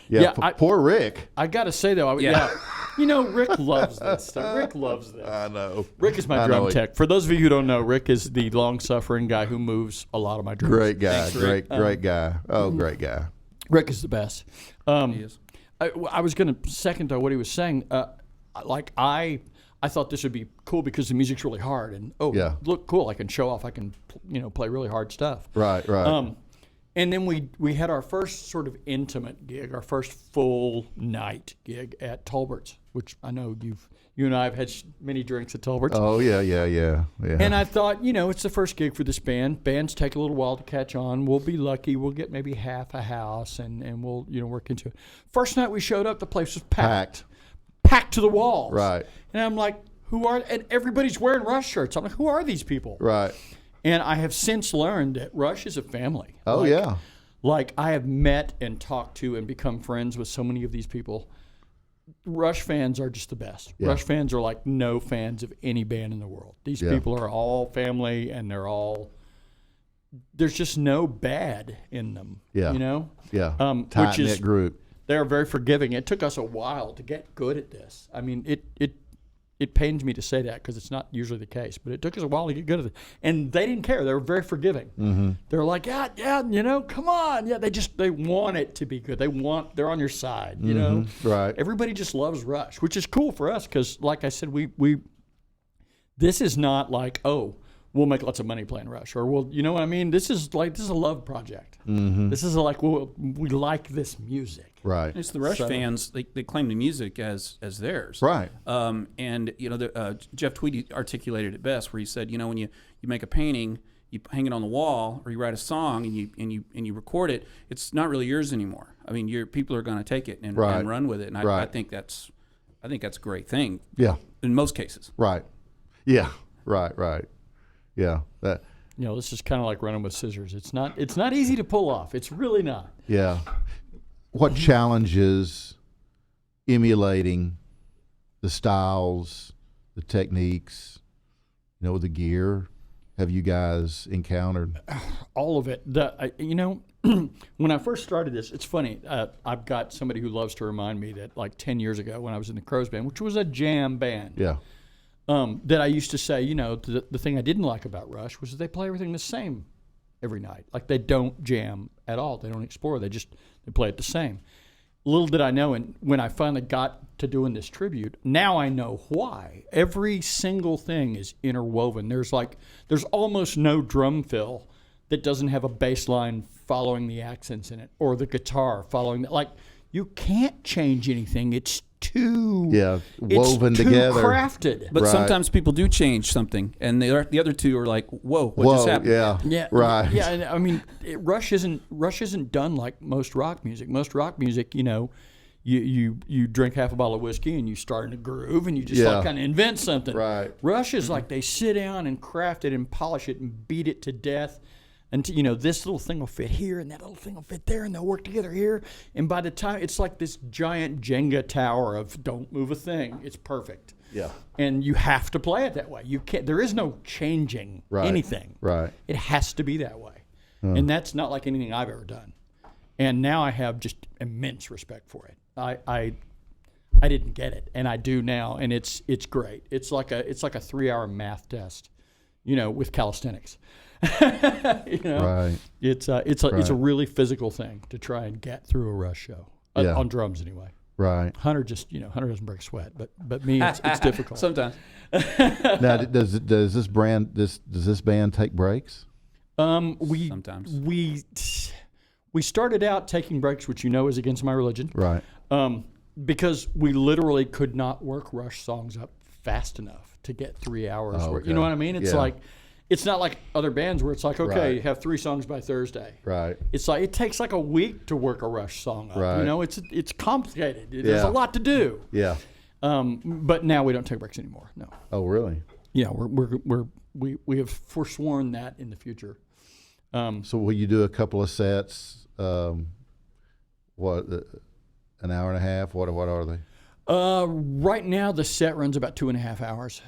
Yeah. Yeah, Poor Rick. I got to say though, Rick loves this stuff. Rick loves this. I know. Rick is my I drum know. tech. For those of you who don't know, Rick is the long-suffering guy who moves a lot of my drums. Great guy. Thanks, Rick. Great guy. Oh, great guy. Rick is the best. He is. I was going to second though what he was saying. I thought this would be cool because the music's really hard, and Yeah. look cool. I can show off. I can play really hard stuff. Right. And then we had our first sort of intimate gig, our first full night gig at Tolbert's, which I know you and I have had many drinks at Tolbert's. Oh, yeah. And I thought, it's the first gig for this band. Bands take a little while to catch on. We'll be lucky. We'll get maybe half a house, and we'll work into it. First night we showed up, the place was packed to the walls. Right. And I'm like, and everybody's wearing Rush shirts. I'm like, who are these people? Right. And I have since learned that Rush is a family. Oh, yeah. Like I have met and talked to and become friends with so many of these people. Rush fans are just the best. Yeah. Rush fans are like no fans of any band in the world. These Yeah. people are all family, and there's just no bad in them. Yeah. Yeah. Tight Which is knit group. they are very forgiving. It took us a while to get good at this. I mean, it pains me to say that because it's not usually the case, but it took us a while to get good at it. And they didn't care. They were very forgiving. Mm-hmm. They're like, yeah, come on. Yeah, they want it to be good. They're on your side, Right. Everybody just loves Rush, which is cool for us because, like I said, This is not like, oh, we'll make lots of money playing Rush, or we'll, you know what I mean? This is a love project. Mm-hmm. This is like, well, we like this music. Right. It's the Rush fans. They claim the music as theirs. Right. And Jeff Tweedy articulated it best, where he said, when you make a painting, you hang it on the wall, or you write a song and you record it. It's not really yours anymore. I mean, people are going to take it and run with it. And I think that's a great thing. Yeah. In most cases. Right. Yeah. Right. Yeah. That. This is kind of like running with scissors. It's not easy to pull off. It's really not. Yeah. What challenges emulating the styles, the techniques, the gear have you guys encountered? All of it. When I first started this, it's funny. I've got somebody who loves to remind me that like 10 years ago when I was in the Crows Band, which was a jam band. Yeah. That I used to say, the thing I didn't like about Rush was that they play everything the same every night. Like they don't jam at all. They don't explore. They play it the same. Little did I know, and when I finally got to doing this tribute, now I know why. Every single thing is interwoven. There's almost no drum fill that doesn't have a bass line following the accents in it, or the guitar following that. Like, you can't change anything. It's too woven together, crafted. But sometimes people do change something, and the other two are like, "Whoa, what just happened?" Yeah, right. Yeah, and I mean, Rush isn't done like most rock music. Most rock music, you drink half a bottle of whiskey and you start in a groove and you just kind of invent something. Right. Rush is like they sit down and craft it and polish it and beat it to death. And this little thing will fit here, and that little thing will fit there, and they'll work together here. And by the time, it's like this giant Jenga tower of don't move a thing. It's perfect. Yeah. And you have to play it that way. You can't. There is no changing anything. Right. It has to be that way. And that's not like anything I've ever done. And now I have just immense respect for it. I didn't get it, and I do now, and it's great. It's like a 3-hour math test, with calisthenics. Right. It's a really physical thing to try and get through a Rush show on drums anyway. Right. Hunter doesn't break sweat, but me it's difficult Sometimes. Now, does this band take breaks? Sometimes. We started out taking breaks, which is against my religion. Right. Because we literally could not work Rush songs up fast enough to get 3 hours. Oh, okay. You know what I mean? It's like. It's not like other bands where it's like, okay, Right. you have 3 songs by Thursday. Right. It's like it takes like a week to work a Rush song up. Right. It's complicated. There's a lot to do. Yeah. But now we don't take breaks anymore. No. Oh, really? Yeah, we have forsworn that in the future. So will you do a couple of sets? An hour and a half? What are they? Right now the set runs about 2.5 hours.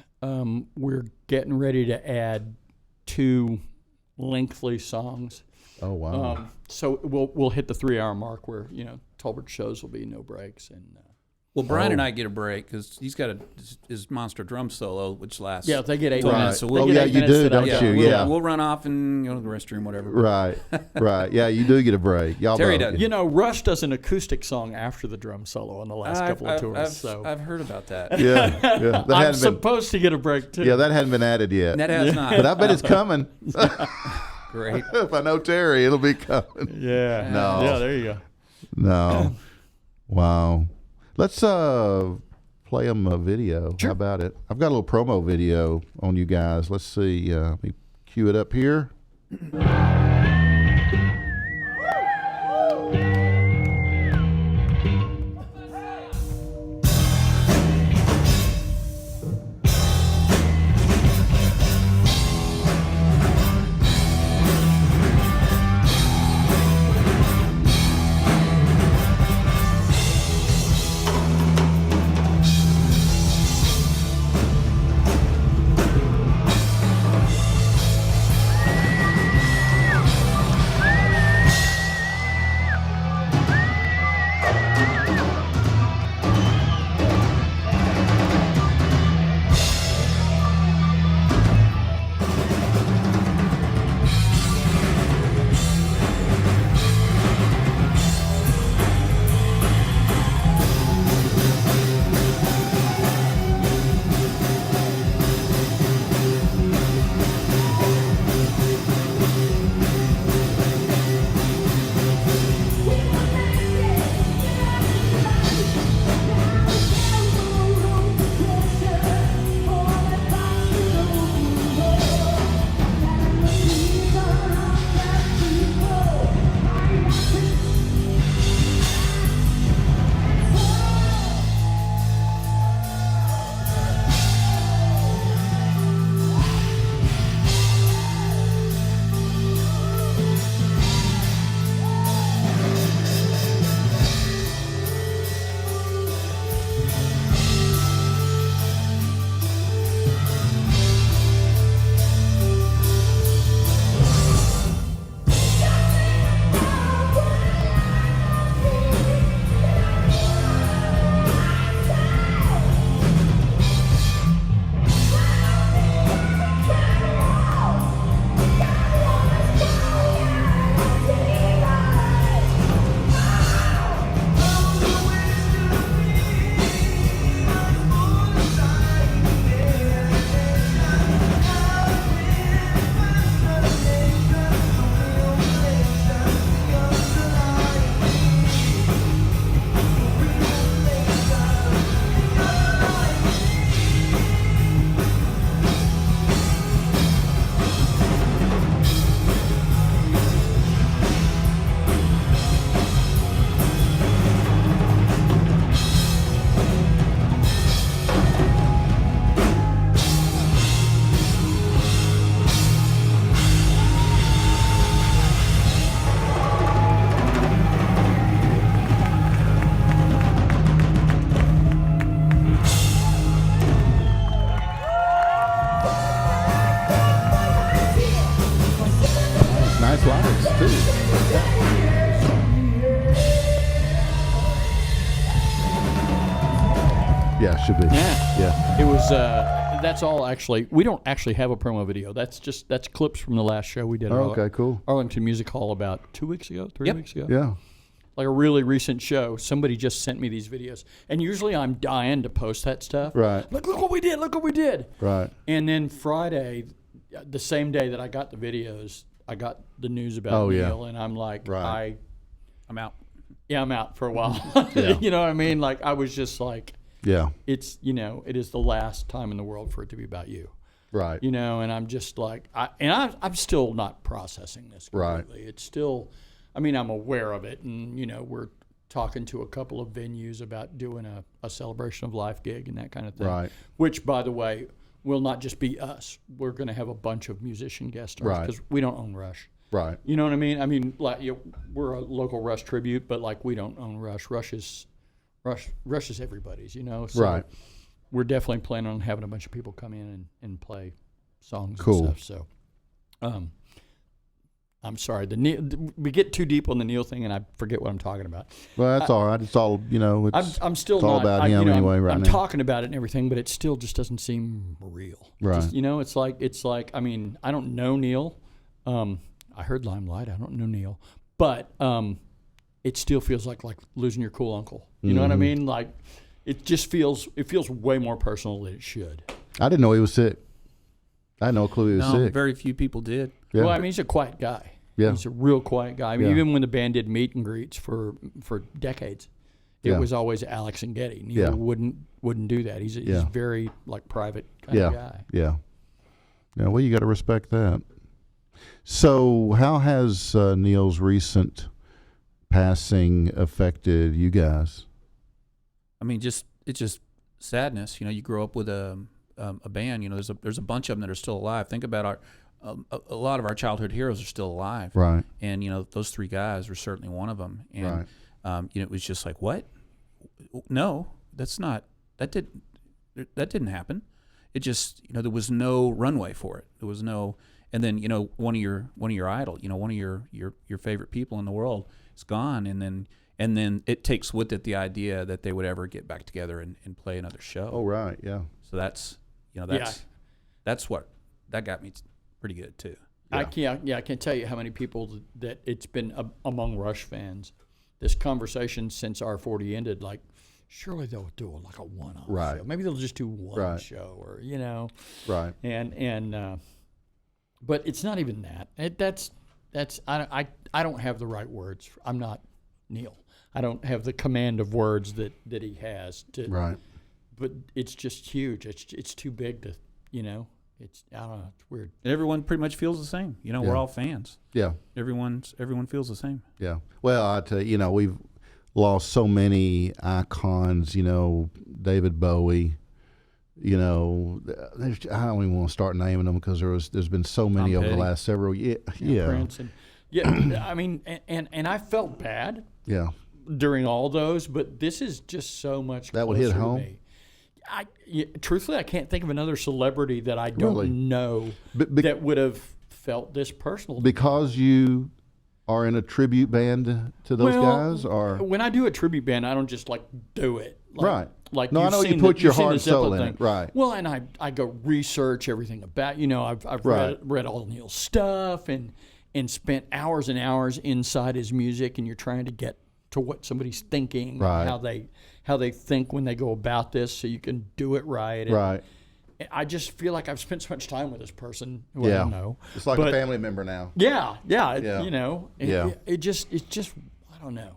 We're getting ready to add 2 lengthy songs. Oh, wow. So we'll hit the 3-hour mark where Tolbert shows will be no breaks. And Well, Brian and I get a break because he's got his monster drum solo, which lasts. Yeah, they get 8 Right. minutes. So Oh, yeah, you do, don't you? We'll, we'll run off and go to the restroom, whatever. Right. Right. Yeah, you do get a break. Y'all Terry both. doesn't. Rush does an acoustic song after the drum solo on the last couple of tours. I've heard about that. Yeah. That I'm hadn't been. supposed to get a break too. Yeah, that hadn't been added yet. That has not. But I bet it's coming. Great. If I know Terry, it'll be coming. Yeah. No. Yeah, there you go. No. Wow. Let's play them a video. Sure. How about it? I've got a little promo video on you guys. Let's see. Let me cue it up here. nice lights too. Yeah, it should be. Yeah. It was. That's all actually. We don't actually have a promo video. That's clips from the last show we did. Oh, at okay, cool. Arlington Music Hall about 2 weeks ago, 3 weeks ago. Yeah. Like a really recent show. Somebody just sent me these videos, and usually I'm dying to post that stuff. Right. Like, look what we did. Look what we did. Right. And then Friday, the same day that I got the videos, I got the news about Neil, and I'm like, Right. I'm out. Yeah, I'm out for a while. Yeah. You know what I mean? Like, I was just like, Yeah. it's, it is the last time in the world for it to be about you. Right. And I'm just like, I'm still not processing this completely. Right. It's still, I'm aware of it, and, we're talking to a couple of venues about doing a celebration of life gig and that kind of thing. Right. Which, by the way, will not just be us. We're going to have a bunch of musician guest stars because we don't own Rush. Right. You know what I mean? Like, we're a local Rush tribute, but like, we don't own Rush. Rush is everybody's, So right. We're definitely planning on having a bunch of people come in and play songs Cool. and stuff. So, I'm sorry. We get too deep on the Neil thing, and I forget what I'm talking about. Well, that's all right. It's all, it's, I'm still it's all not, about him anyway right I'm now. talking about it and everything, but it still just doesn't seem real. Right. Just, it's like, I don't know Neil. I heard Limelight. I don't know Neil. But it still feels like losing your cool uncle. You know what I mean? Like, it feels way more personal than it should. I didn't know he was sick. I had no clue he was sick. Very few people did. Yeah. Well, he's a quiet guy. Yeah. He's a real quiet guy. Even when the band did meet and greets for decades, it was always Alex and Getty. Neil wouldn't do that. He's very private kind of guy. Yeah. Yeah. Well, you got to respect that. So, how has Neil's recent passing affected you guys? It's just sadness. You grow up with a band. There's a bunch of them that are still alive. Think about a lot of our childhood heroes are still alive. Right. And those three guys were certainly one of them. And it was just like, what? No, that's not. That didn't happen. It just there was no runway for it. There was no. And then one of your idol, one of your favorite people in the world is gone, and then it takes with it the idea that they would ever get back together and play another show. Oh, right, yeah. So that's what that got me pretty good too. Yeah. I can't tell you how many people that it's been among Rush fans. This conversation since R40 ended, like, surely they'll do a one-off show. Maybe they'll just do one show, or Right. And but it's not even that. That's I don't have the right words. I'm not Neil. I don't have the command of words that he has to. Right. But it's just huge. It's too big to, It's, I don't know. It's weird. Everyone pretty much feels the same. We're all fans. Yeah. Everyone feels the same. Yeah. Well, I tell you, we've lost so many icons. David Bowie. I don't even want to start naming them because there's been so many over the last several years. Yeah. Ranson. Yeah. And I felt bad. Yeah. During all those, but this is just so much that would hit closer to home. Me. Truthfully, I can't think of another celebrity that I don't know that would have felt this personal. Because you are in a tribute band to those guys, or when I do a tribute band, I don't just do it. Right. Like, no, I know you put your heart and soul in it. Right. Well, and I go research everything about. I've read all Neil's stuff and spent hours and hours inside his music, and you're trying to get to what somebody's thinking, and how they think when they go about this, so you can do it right. And I just feel like I've spent so much time with this person who I don't know. It's like a family member now. Yeah. It just I don't know.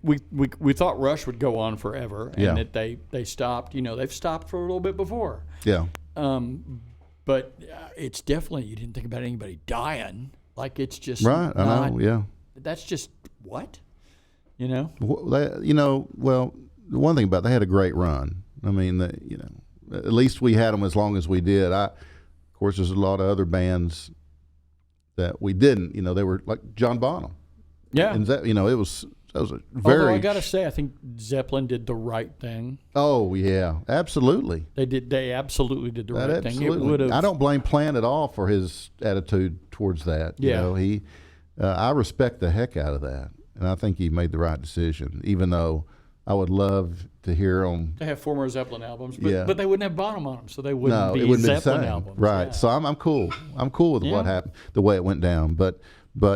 We thought Rush would go on forever, and that they stopped. They've stopped for a little bit before. Yeah. But it's definitely, you didn't think about anybody dying. Like, it's just right. I know. Yeah. That's just what. Well, the one thing about they had a great run. I mean, at least we had them as long as we did. Of course, there's a lot of other bands that we didn't. They were like John Bonham. Yeah. And that was a very. Although I got to say, I think Zeppelin did the right thing. Oh yeah, absolutely. They absolutely did the right thing. It would have. I don't blame Plant at all for his attitude towards that. Yeah. I respect the heck out of that, and I think he made the right decision. Even though I would love to hear them. They have 4 more Zeppelin albums, Yeah. but they wouldn't have Bonham on them, so they wouldn't No, be it wouldn't be the Zeppelin same. albums. Right. Yeah. So I'm cool. I'm cool with what Yeah. happened, the way it went down. But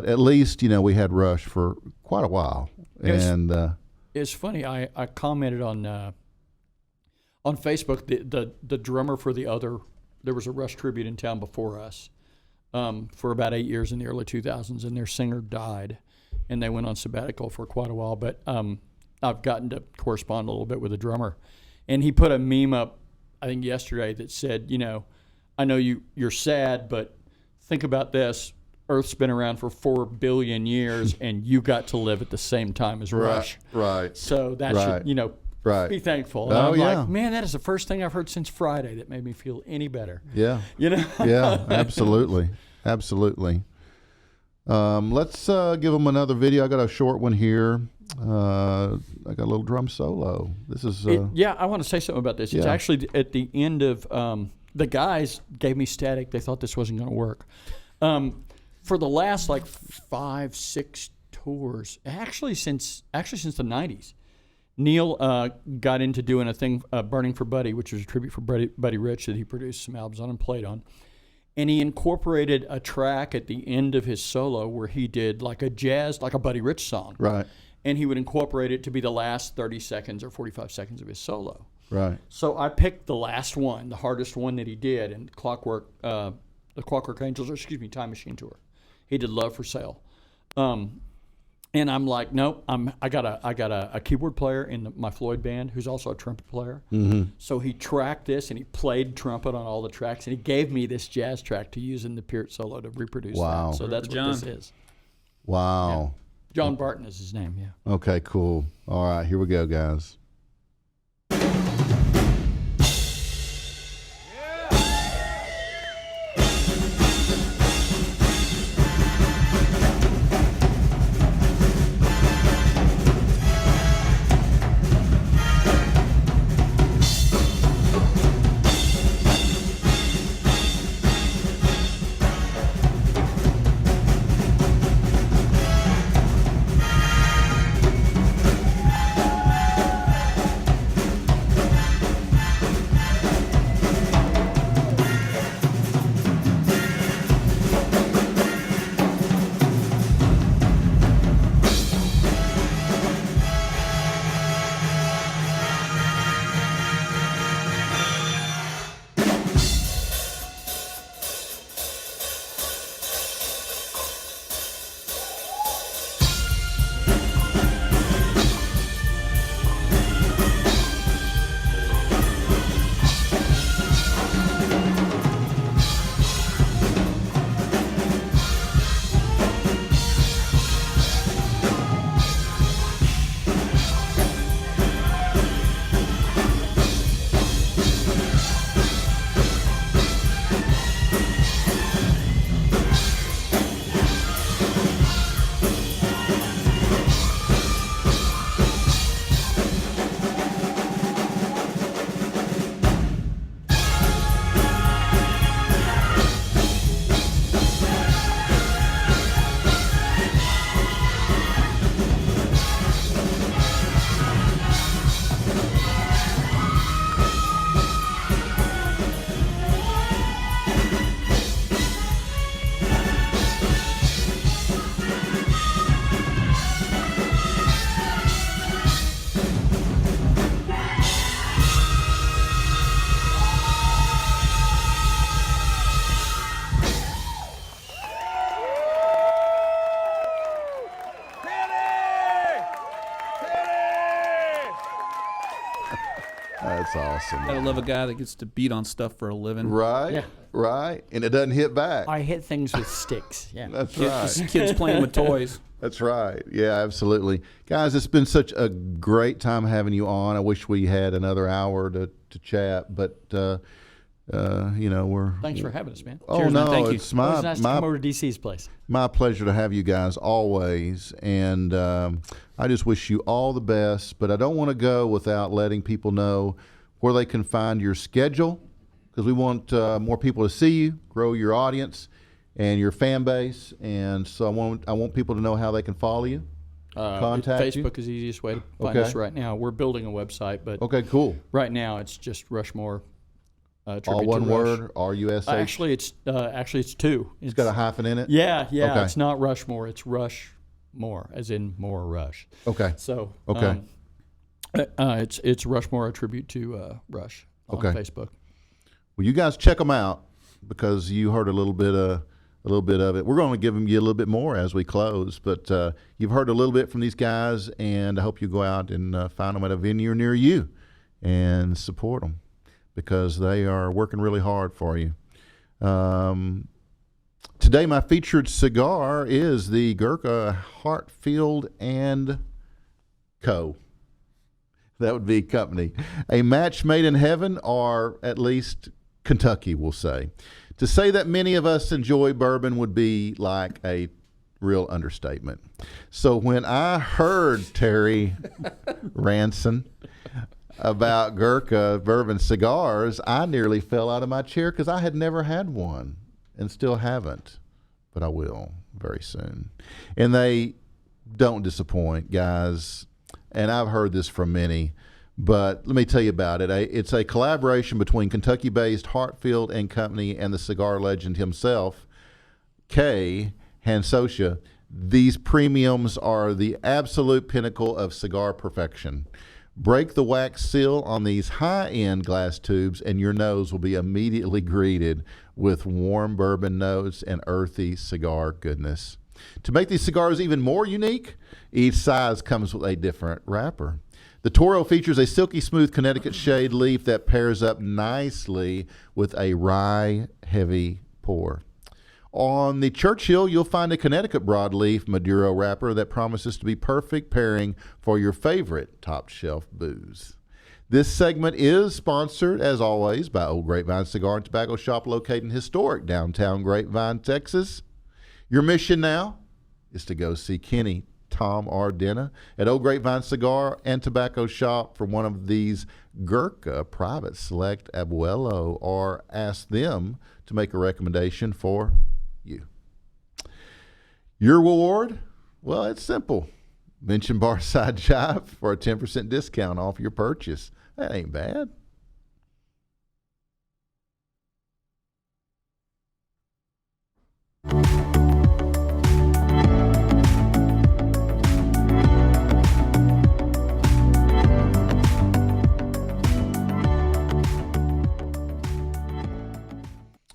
at least we had Rush for quite a while, Yes. and It's funny. I commented on Facebook. The drummer for there was a Rush tribute in town before us for about 8 years in the early 2000s, and their singer died, and they went on sabbatical for quite a while. But I've gotten to correspond a little bit with the drummer, and he put a meme up, I think yesterday, that said, I know you're sad, but think about this. Earth's been around for 4 billion years, and you got to live at the same time as Rush. right. So that Right. should, Right. be thankful. And Oh, I'm yeah. like, man, that is the first thing I've heard since Friday that made me feel any better. Yeah. Yeah. Absolutely. Absolutely. Let's give them another video. I got a short one here. I got a little drum solo. This is. I want to say something about this. It's Yeah. actually at the end of the guys gave me static. They thought this wasn't going to work. For the last 5, 6 tours, actually since the 90s, Neil got into doing a thing, Burning for Buddy, which was a tribute for Buddy Rich that he produced some albums on and played on. And he incorporated a track at the end of his solo where he did like a jazz, like a Buddy Rich song. Right. And he would incorporate it to be the last 30 seconds or 45 seconds of his solo. Right. So I picked the last one, the hardest one that he did, and the Clockwork Angels, or excuse me, Time Machine Tour. He did Love for Sale. And I'm like, nope. I got a keyboard player in my Floyd band who's also a trumpet player. Mm-hmm. So he tracked this and he played trumpet on all the tracks, and he gave me this jazz track to use in the Peart solo to reproduce. Wow. That. So that's what John. this is. Wow. John Barton is his name. Yeah. Okay. Cool. All right. Here we go, guys. That's awesome. I love a guy that gets to beat on stuff for a living. Right. Yeah. Right. And it doesn't hit back. I hit things with sticks. Yeah. That's Kids, right. kids playing with toys. That's right. Yeah, absolutely. Guys, it's been such a great time having you on. I wish we had another hour to chat, but we're Thanks for having us, man. Oh Cheers, man. no, Thank you. it's Always nice to come over to DC's place. my pleasure to have you guys always, and I just wish you all the best. But I don't want to go without letting people know where they can find your schedule, because we want more people to see you, grow your audience, and your fan base. And so I want people to know how they can follow you. Contact you? Facebook is the easiest way to find us right now. We're building a website, but Okay, cool. right now it's just Rushmore. Tribute All to one Rush. word, RUSH. Actually, it's two. It's got a hyphen in it? Yeah. Okay. It's not Rushmore. It's Rushmore, as in more Rush. Okay. So Okay. it's Rushmore, a tribute to Rush on Okay. Facebook. Well, you guys check them out because you heard a little bit of it. We're going to give you a little bit more as we close, but you've heard a little bit from these guys, and I hope you go out and find them at a venue near you and support them because they are working really hard for you. Today, my featured cigar is the Gurkha Hartfield and Co. That would be company. A match made in heaven, or at least Kentucky, we'll say. To say that many of us enjoy bourbon would be like a real understatement. So when I heard Terry Ranson about Gurkha bourbon cigars, I nearly fell out of my chair because I had never had one and still haven't, but I will very soon. And they don't disappoint, guys. And I've heard this from many, but let me tell you about it. It's a collaboration between Kentucky-based Hartfield and Company and the cigar legend himself, Kay Hansosha. These premiums are the absolute pinnacle of cigar perfection. Break the wax seal on these high-end glass tubes, and your nose will be immediately greeted with warm bourbon notes and earthy cigar goodness. To make these cigars even more unique, each size comes with a different wrapper. The Toro features a silky smooth Connecticut shade leaf that pairs up nicely with a rye heavy pour. On the Churchill, you'll find a Connecticut broadleaf Maduro wrapper that promises to be perfect pairing for your favorite top shelf booze. This segment is sponsored, as always, by Old Grapevine Cigar and Tobacco Shop located in historic downtown Grapevine, Texas. Your mission now is to go see Kenny Tom Ardena at Old Grapevine Cigar and Tobacco Shop for one of these Gurkha Private Select Abuelo, or ask them to make a recommendation for you. Your reward? Well, it's simple. Mention Barside Jive for a 10% discount off your purchase. That ain't bad.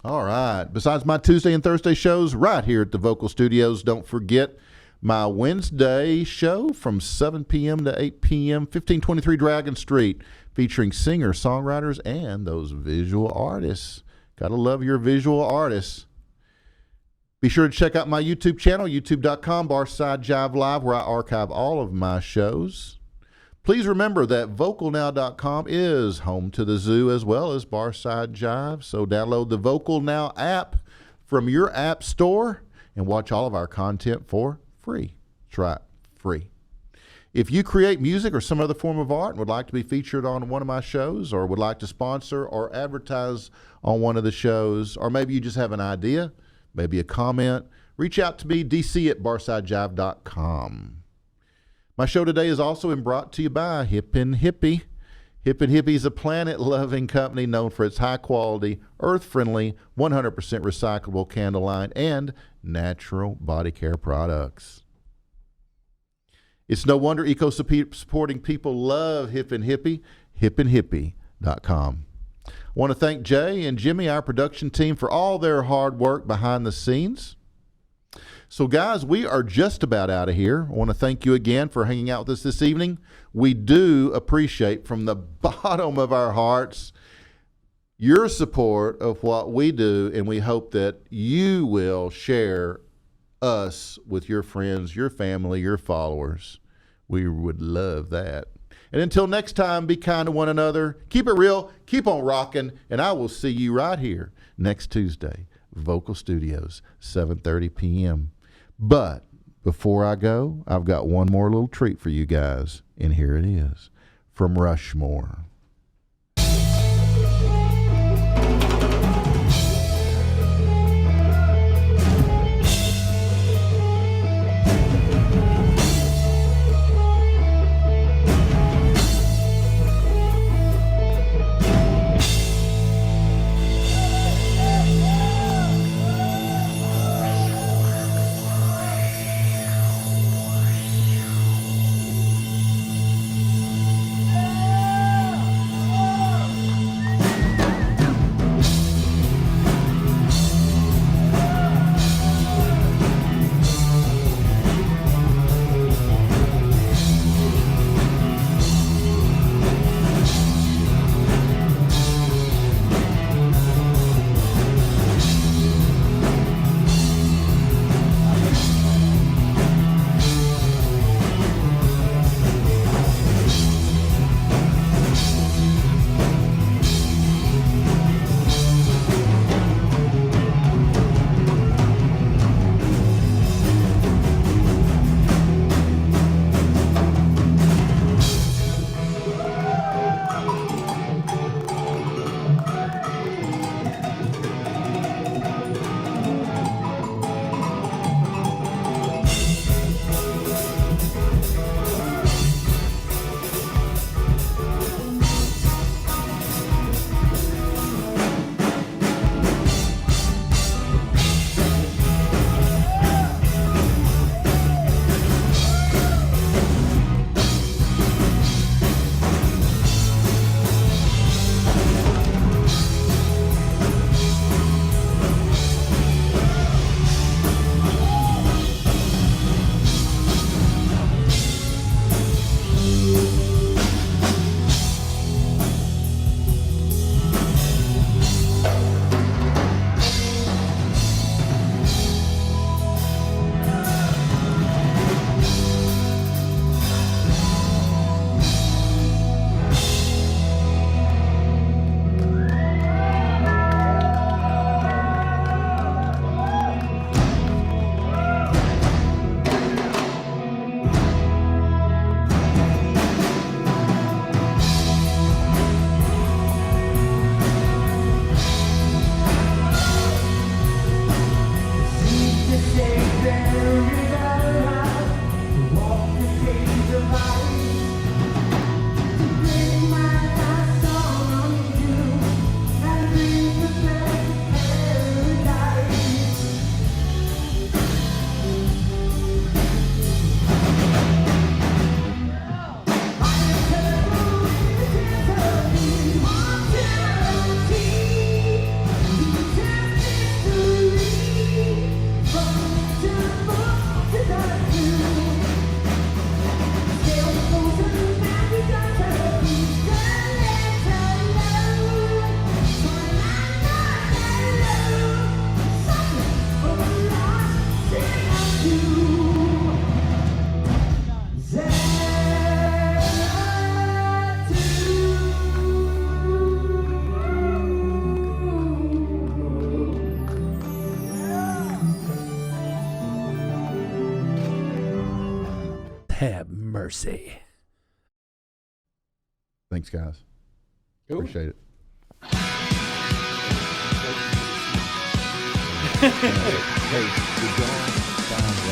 All right. Besides my Tuesday and Thursday shows right here at the Vocal Studios, don't forget my Wednesday show from 7 p.m. to 8 p.m., 1523 Dragon Street, featuring singers, songwriters, and those visual artists. Gotta love your visual artists. Be sure to check out my YouTube channel, youtube.com, Barside Jive Live, where I archive all of my shows. Please remember that VocalNow.com is home to the zoo as well as Barside Jive. So download the Vocal Now app from your app store and watch all of our content for free. That's right, free. If you create music or some other form of art and would like to be featured on one of my shows, or would like to sponsor or advertise on one of the shows, or maybe you just have an idea, maybe a comment, reach out to me, dc@barsidejive.com. My show today is also brought to you by Hip and Hippie. Hip and Hippie is a planet-loving company known for its high-quality, earth-friendly, 100% recyclable candle line and natural body care products. It's no wonder eco-supporting people love Hip and Hippie, hipandhippie.com. I want to thank Jay and Jimmy, our production team, for all their hard work behind the scenes. So, guys, we are just about out of here. I want to thank you again for hanging out with us this evening. We do appreciate from the bottom of our hearts your support of what we do, and we hope that you will share us with your friends, your family, your followers. We would love that. And until next time, be kind to one another. Keep it real. Keep on rocking. And I will see you right here next Tuesday, Vocal Studios, 7:30 p.m. But before I go, I've got one more little treat for you guys. And here it is from Rushmore. have mercy. Thanks, guys. Cool. Appreciate it. Hey, did y'all find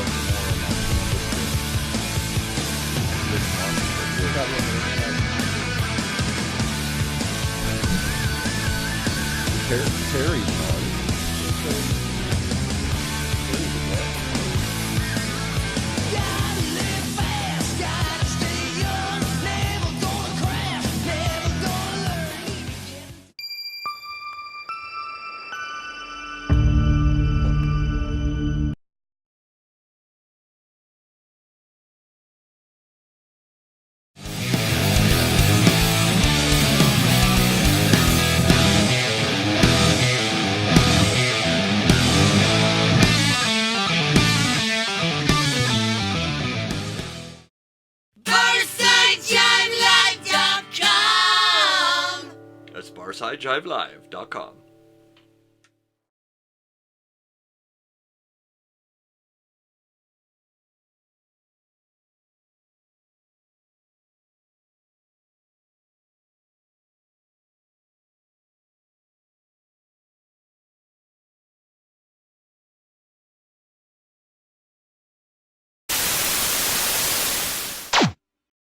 Terry's party. That's BarsideJiveLive.com.